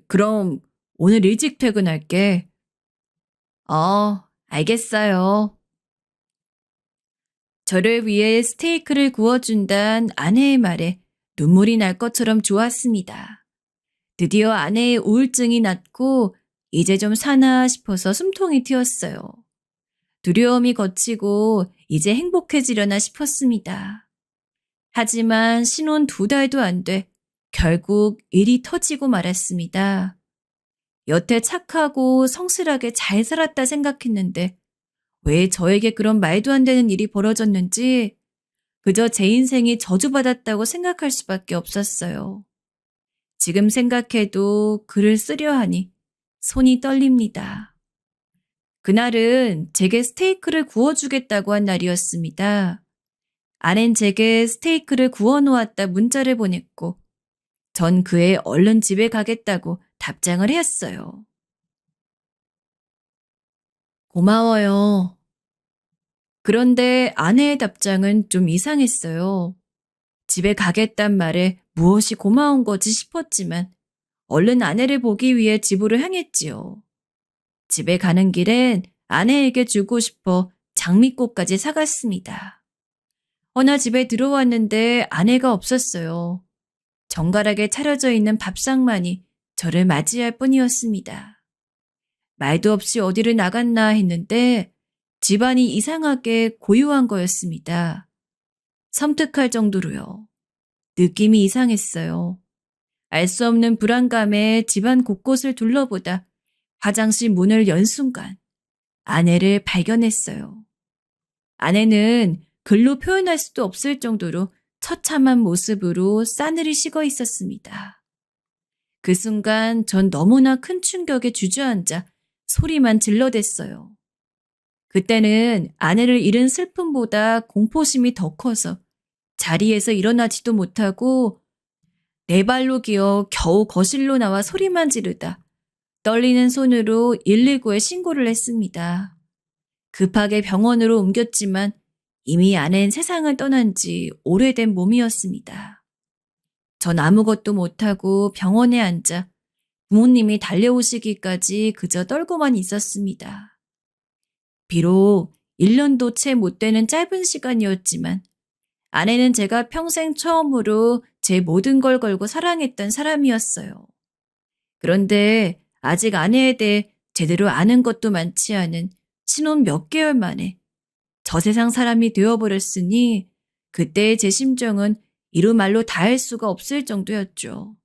그럼 오늘 일찍 퇴근할게. 알겠어요. 저를 위해 스테이크를 구워준다는 아내의 말에 눈물이 날 것처럼 좋았습니다. 드디어 아내의 우울증이 낫고 이제 좀 사나 싶어서 숨통이 트였어요. 두려움이 거치고 이제 행복해지려나 싶었습니다. 하지만 신혼 2달도 안 돼 결국 일이 터지고 말았습니다. 여태 착하고 성실하게 잘 살았다 생각했는데 왜 저에게 그런 말도 안 되는 일이 벌어졌는지 그저 제 인생이 저주받았다고 생각할 수밖에 없었어요. 지금 생각해도 글을 쓰려 하니 손이 떨립니다. 그날은 제게 스테이크를 구워주겠다고 한 날이었습니다. 아낸 제게 스테이크를 구워놓았다 문자를 보냈고 전 그에 얼른 집에 가겠다고 답장을 했어요. 고마워요. 그런데 아내의 답장은 좀 이상했어요. 집에 가겠단 말에 무엇이 고마운 거지 싶었지만 얼른 아내를 보기 위해 집으로 향했지요. 집에 가는 길엔 아내에게 주고 싶어 장미꽃까지 사갔습니다. 허나 집에 들어왔는데 아내가 없었어요. 정갈하게 차려져 있는 밥상만이 저를 맞이할 뿐이었습니다. 말도 없이 어디를 나갔나 했는데 집안이 이상하게 고요한 거였습니다. 섬뜩할 정도로요. 느낌이 이상했어요. 알 수 없는 불안감에 집안 곳곳을 둘러보다 화장실 문을 연 순간 아내를 발견했어요. 아내는 글로 표현할 수도 없을 정도로 처참한 모습으로 싸늘히 식어 있었습니다. 그 순간 전 너무나 큰 충격에 주저앉아 소리만 질러댔어요. 그때는 아내를 잃은 슬픔보다 공포심이 더 커서 자리에서 일어나지도 못하고 네 발로 기어 겨우 거실로 나와 소리만 지르다 떨리는 손으로 119에 신고를 했습니다. 급하게 병원으로 옮겼지만 이미 아내는 세상을 떠난 지 오래된 몸이었습니다. 전 아무것도 못하고 병원에 앉아 부모님이 달려오시기까지 그저 떨고만 있었습니다. 비록 1년도 채 못 되는 짧은 시간이었지만 아내는 제가 평생 처음으로 제 모든 걸 걸고 사랑했던 사람이었어요. 그런데 아직 아내에 대해 제대로 아는 것도 많지 않은 신혼 몇 개월 만에 저 세상 사람이 되어버렸으니 그때의 제 심정은 이루 말로 다할 수가 없을 정도였죠.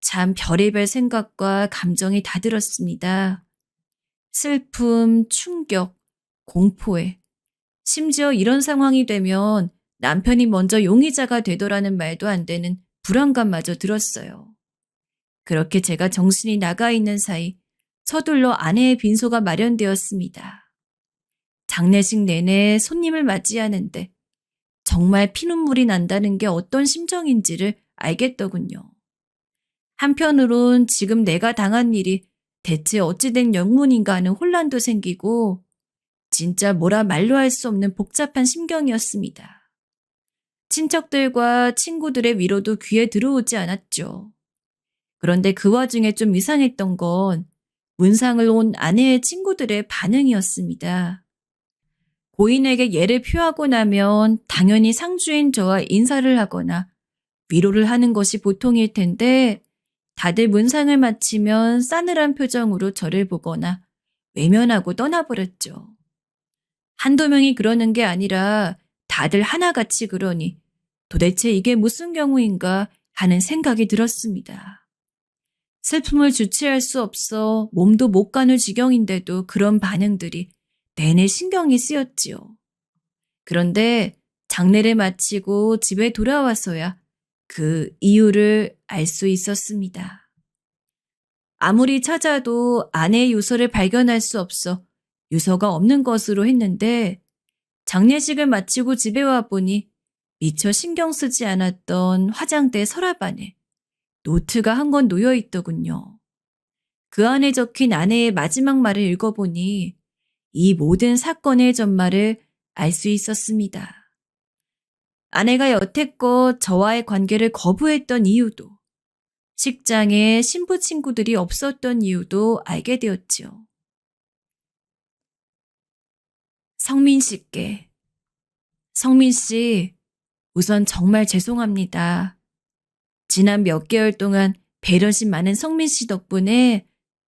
참 별의별 생각과 감정이 다 들었습니다. 슬픔, 충격, 공포에 심지어 이런 상황이 되면 남편이 먼저 용의자가 되더라는 말도 안 되는 불안감마저 들었어요. 그렇게 제가 정신이 나가 있는 사이 서둘러 아내의 빈소가 마련되었습니다. 장례식 내내 손님을 맞이하는데 정말 피눈물이 난다는 게 어떤 심정인지를 알겠더군요. 한편으론 지금 내가 당한 일이 대체 어찌된 영문인가 하는 혼란도 생기고 진짜 뭐라 말로 할 수 없는 복잡한 심경이었습니다. 친척들과 친구들의 위로도 귀에 들어오지 않았죠. 그런데 그 와중에 좀 이상했던 건 문상을 온 아내의 친구들의 반응이었습니다. 고인에게 예를 표하고 나면 당연히 상주인 저와 인사를 하거나 위로를 하는 것이 보통일 텐데 다들 문상을 마치면 싸늘한 표정으로 저를 보거나 외면하고 떠나버렸죠. 한두 명이 그러는 게 아니라 다들 하나같이 그러니 도대체 이게 무슨 경우인가 하는 생각이 들었습니다. 슬픔을 주체할 수 없어 몸도 못 가눌 지경인데도 그런 반응들이 내내 신경이 쓰였지요. 그런데 장례를 마치고 집에 돌아와서야 그 이유를 알 수 있었습니다. 아무리 찾아도 아내의 유서를 발견할 수 없어 유서가 없는 것으로 했는데 장례식을 마치고 집에 와보니 미처 신경 쓰지 않았던 화장대 서랍 안에 노트가 한 권 놓여 있더군요. 그 안에 적힌 아내의 마지막 말을 읽어보니 이 모든 사건의 전말을 알 수 있었습니다. 아내가 여태껏 저와의 관계를 거부했던 이유도, 식장에 신부 친구들이 없었던 이유도 알게 되었지요. 성민 씨께. 성민 씨, 우선 정말 죄송합니다. 지난 몇 개월 동안 배려심 많은 성민 씨 덕분에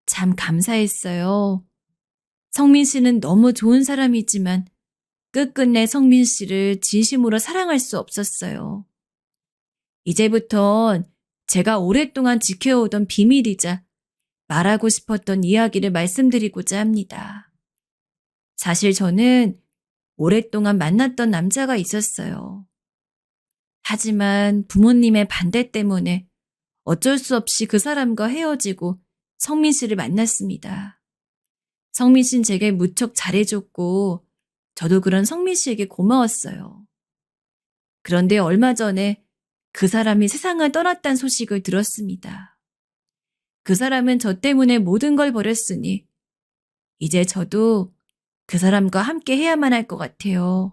참 감사했어요. 성민 씨는 너무 좋은 사람이지만 끝끝내 성민 씨를 진심으로 사랑할 수 없었어요. 이제부턴 제가 오랫동안 지켜오던 비밀이자 말하고 싶었던 이야기를 말씀드리고자 합니다. 사실 저는 오랫동안 만났던 남자가 있었어요. 하지만 부모님의 반대 때문에 어쩔 수 없이 그 사람과 헤어지고 성민 씨를 만났습니다. 성민 씨는 제게 무척 잘해줬고 저도 그런 성민 씨에게 고마웠어요. 그런데 얼마 전에 그 사람이 세상을 떠났다는 소식을 들었습니다. 그 사람은 저 때문에 모든 걸 버렸으니 이제 저도 그 사람과 함께 해야만 할 것 같아요.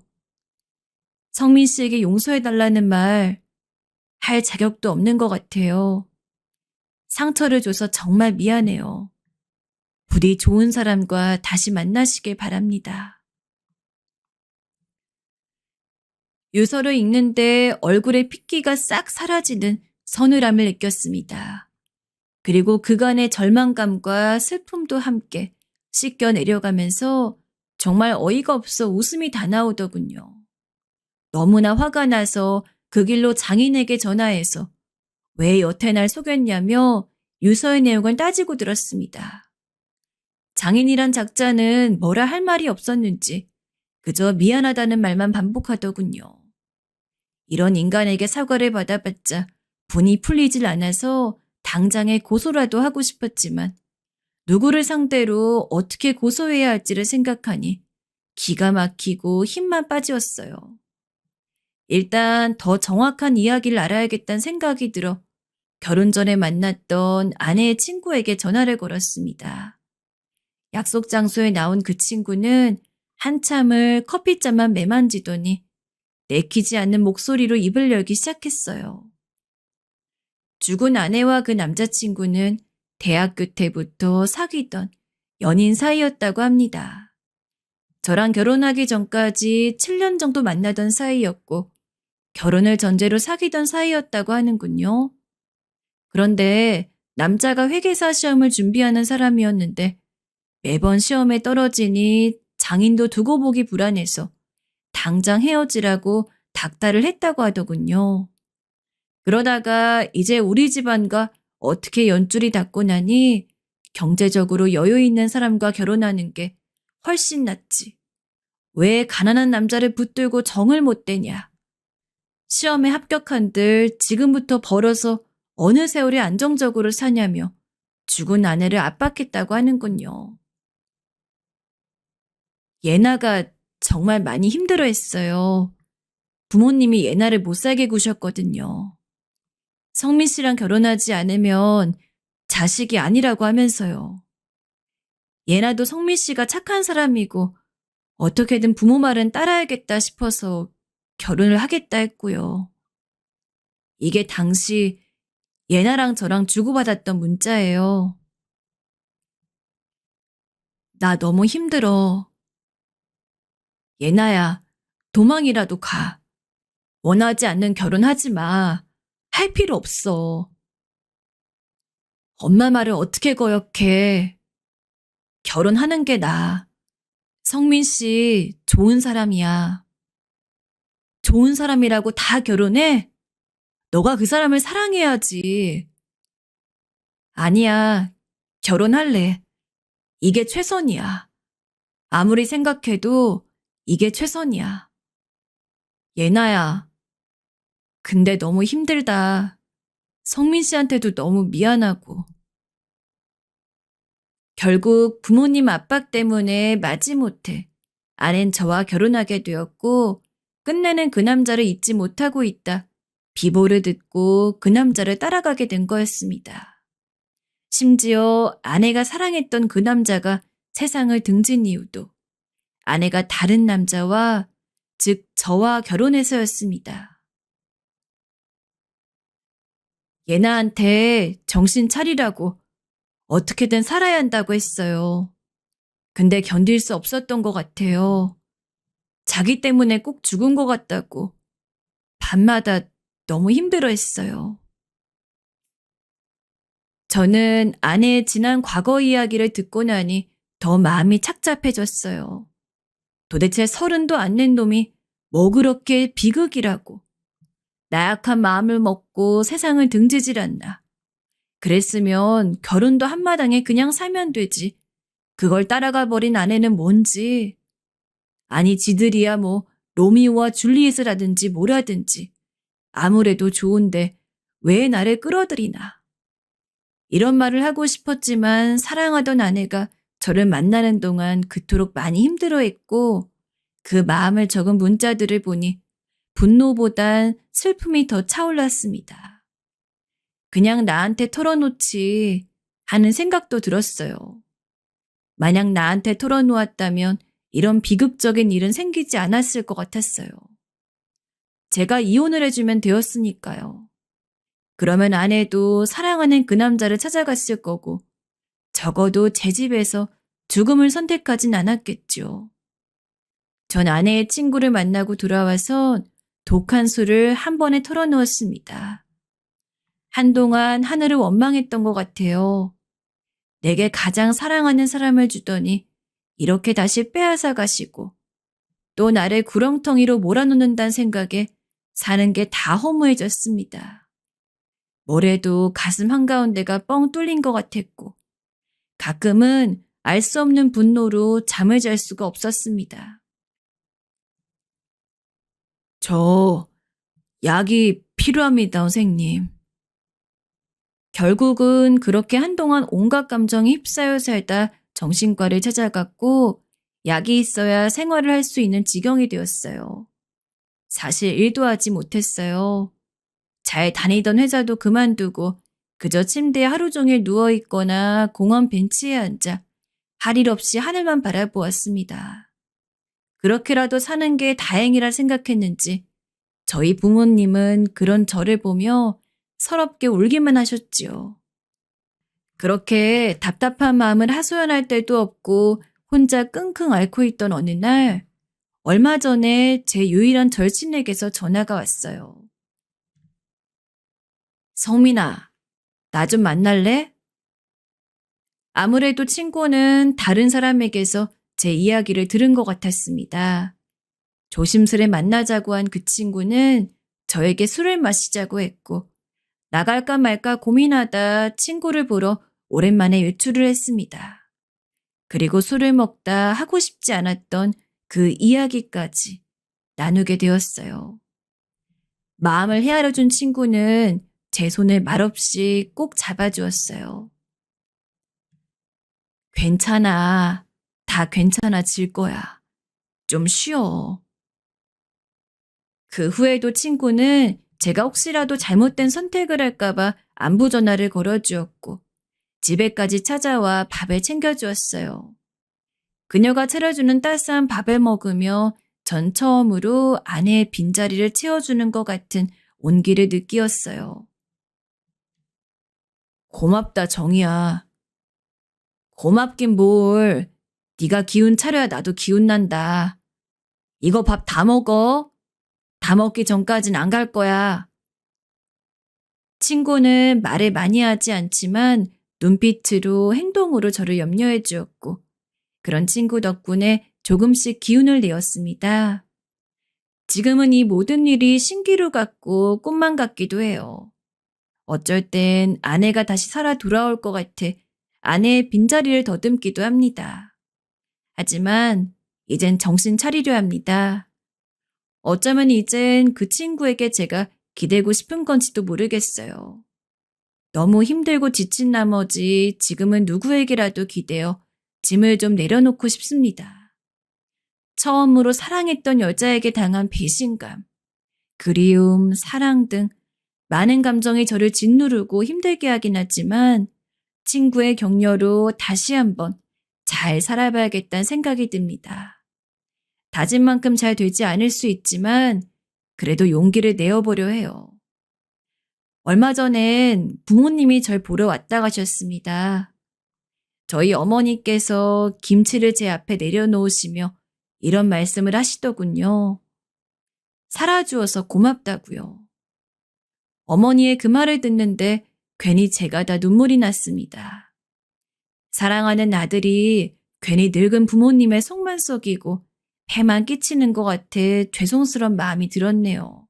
성민 씨에게 용서해달라는 말 할 자격도 없는 것 같아요. 상처를 줘서 정말 미안해요. 부디 좋은 사람과 다시 만나시길 바랍니다. 유서를 읽는데 얼굴에 핏기가 싹 사라지는 서늘함을 느꼈습니다. 그리고 그간의 절망감과 슬픔도 함께 씻겨 내려가면서 정말 어이가 없어 웃음이 다 나오더군요. 너무나 화가 나서 그 길로 장인에게 전화해서 왜 여태 날 속였냐며 유서의 내용을 따지고 들었습니다. 장인이란 작자는 뭐라 할 말이 없었는지 그저 미안하다는 말만 반복하더군요. 이런 인간에게 사과를 받아봤자 분이 풀리질 않아서 당장에 고소라도 하고 싶었지만 누구를 상대로 어떻게 고소해야 할지를 생각하니 기가 막히고 힘만 빠지었어요. 일단 더 정확한 이야기를 알아야겠다는 생각이 들어 결혼 전에 만났던 아내의 친구에게 전화를 걸었습니다. 약속 장소에 나온 그 친구는 한참을 커피잔만 매만지더니 내키지 않는 목소리로 입을 열기 시작했어요. 죽은 아내와 그 남자친구는 대학교 때부터 사귀던 연인 사이였다고 합니다. 저랑 결혼하기 전까지 7년 정도 만나던 사이였고 결혼을 전제로 사귀던 사이였다고 하는군요. 그런데 남자가 회계사 시험을 준비하는 사람이었는데 매번 시험에 떨어지니 장인도 두고 보기 불안해서 당장 헤어지라고 닥달을 했다고 하더군요. 그러다가 이제 우리 집안과 어떻게 연줄이 닿고 나니 경제적으로 여유 있는 사람과 결혼하는 게 훨씬 낫지. 왜 가난한 남자를 붙들고 정을 못 대냐. 시험에 합격한들 지금부터 벌어서 어느 세월에 안정적으로 사냐며 죽은 아내를 압박했다고 하는군요. 예나가 정말 많이 힘들어했어요. 부모님이 예나를 못 살게 구셨거든요. 성민 씨랑 결혼하지 않으면 자식이 아니라고 하면서요. 예나도 성민 씨가 착한 사람이고 어떻게든 부모 말은 따라야겠다 싶어서 결혼을 하겠다 했고요. 이게 당시 예나랑 저랑 주고받았던 문자예요. 나 너무 힘들어. 예나야, 도망이라도 가. 원하지 않는 결혼하지 마. 할 필요 없어. 엄마 말을 어떻게 거역해. 결혼하는 게 나아. 성민 씨 좋은 사람이야. 좋은 사람이라고 다 결혼해? 너가 그 사람을 사랑해야지. 아니야. 결혼할래. 이게 최선이야. 아무리 생각해도 이게 최선이야. 예나야. 근데 너무 힘들다. 성민 씨한테도 너무 미안하고. 결국 부모님 압박 때문에 마지못해 아낸 저와 결혼하게 되었고 끝내는 그 남자를 잊지 못하고 있다. 비보를 듣고 그 남자를 따라가게 된 거였습니다. 심지어 아내가 사랑했던 그 남자가 세상을 등진 이유도 아내가 다른 남자와 즉 저와 결혼해서였습니다. 예나한테 정신 차리라고 어떻게든 살아야 한다고 했어요. 근데 견딜 수 없었던 것 같아요. 자기 때문에 꼭 죽은 것 같다고 밤마다 너무 힘들어했어요. 저는 아내의 지난 과거 이야기를 듣고 나니 더 마음이 착잡해졌어요. 도대체 30도 안 낸 놈이 뭐 그렇게 비극이라고. 나약한 마음을 먹고 세상을 등지질 않나. 그랬으면 결혼도 한마당에 그냥 살면 되지. 그걸 따라가 버린 아내는 뭔지. 아니 지들이야 뭐 로미오와 줄리엣을 하든지 뭐라든지. 아무래도 좋은데 왜 나를 끌어들이나. 이런 말을 하고 싶었지만 사랑하던 아내가 저를 만나는 동안 그토록 많이 힘들어했고 그 마음을 적은 문자들을 보니 분노보단 슬픔이 더 차올랐습니다. 그냥 나한테 털어놓지 하는 생각도 들었어요. 만약 나한테 털어놓았다면 이런 비극적인 일은 생기지 않았을 것 같았어요. 제가 이혼을 해주면 되었으니까요. 그러면 아내도 사랑하는 그 남자를 찾아갔을 거고 적어도 제 집에서 죽음을 선택하진 않았겠죠. 전 아내의 친구를 만나고 돌아와서 독한 술을 한 번에 털어놓았습니다. 한동안 하늘을 원망했던 것 같아요. 내게 가장 사랑하는 사람을 주더니 이렇게 다시 빼앗아 가시고 또 나를 구렁텅이로 몰아넣는다는 생각에 사는 게 다 허무해졌습니다. 뭐래도 가슴 한가운데가 뻥 뚫린 것 같았고 가끔은 알 수 없는 분노로 잠을 잘 수가 없었습니다. 저 약이 필요합니다, 선생님. 결국은 그렇게 한동안 온갖 감정이 휩싸여 살다 정신과를 찾아갔고 약이 있어야 생활을 할 수 있는 지경이 되었어요. 사실 일도 하지 못했어요. 잘 다니던 회사도 그만두고 그저 침대에 하루 종일 누워있거나 공원 벤치에 앉아 할 일 없이 하늘만 바라보았습니다. 그렇게라도 사는 게 다행이라 생각했는지 저희 부모님은 그런 저를 보며 서럽게 울기만 하셨지요. 그렇게 답답한 마음을 하소연할 때도 없고 혼자 끙끙 앓고 있던 어느 날 얼마 전에 제 유일한 절친에게서 전화가 왔어요. 성민아, 나 좀 만날래? 아무래도 친구는 다른 사람에게서 제 이야기를 들은 것 같았습니다. 조심스레 만나자고 한 그 친구는 저에게 술을 마시자고 했고 나갈까 말까 고민하다 친구를 보러 오랜만에 외출을 했습니다. 그리고 술을 먹다 하고 싶지 않았던 그 이야기까지 나누게 되었어요. 마음을 헤아려준 친구는 제 손을 말없이 꼭 잡아주었어요. 괜찮아. 다 괜찮아질 거야. 좀 쉬어. 그 후에도 친구는 제가 혹시라도 잘못된 선택을 할까봐 안부 전화를 걸어주었고 집에까지 찾아와 밥을 챙겨주었어요. 그녀가 차려주는 따스한 밥을 먹으며 전 처음으로 아내의 빈자리를 채워주는 것 같은 온기를 느끼었어요. 고맙다, 정이야. 고맙긴 뭘. 네가 기운 차려야 나도 기운 난다. 이거 밥 다 먹어. 다 먹기 전까진 안 갈 거야. 친구는 말을 많이 하지 않지만 눈빛으로 행동으로 저를 염려해 주었고 그런 친구 덕분에 조금씩 기운을 내었습니다. 지금은 이 모든 일이 신기루 같고 꿈만 같기도 해요. 어쩔 땐 아내가 다시 살아 돌아올 것 같아 아내의 빈자리를 더듬기도 합니다. 하지만 이젠 정신 차리려 합니다. 어쩌면 이젠 그 친구에게 제가 기대고 싶은 건지도 모르겠어요. 너무 힘들고 지친 나머지 지금은 누구에게라도 기대어 짐을 좀 내려놓고 싶습니다. 처음으로 사랑했던 여자에게 당한 배신감, 그리움, 사랑 등 많은 감정이 저를 짓누르고 힘들게 하긴 하지만 친구의 격려로 다시 한번 잘 살아봐야겠다는 생각이 듭니다. 다진 만큼 잘 되지 않을 수 있지만 그래도 용기를 내어보려 해요. 얼마 전엔 부모님이 절 보러 왔다 가셨습니다. 저희 어머니께서 김치를 제 앞에 내려놓으시며 이런 말씀을 하시더군요. 살아주어서 고맙다고요. 어머니의 그 말을 듣는데 괜히 제가 다 눈물이 났습니다. 사랑하는 아들이 괜히 늙은 부모님의 속만 썩이고 배만 끼치는 것 같아 죄송스러운 마음이 들었네요.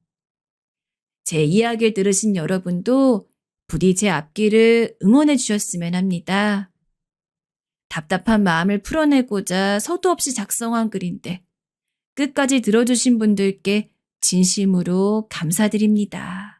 제 이야기를 들으신 여러분도 부디 제 앞길을 응원해 주셨으면 합니다. 답답한 마음을 풀어내고자 서두 없이 작성한 글인데 끝까지 들어주신 분들께 진심으로 감사드립니다.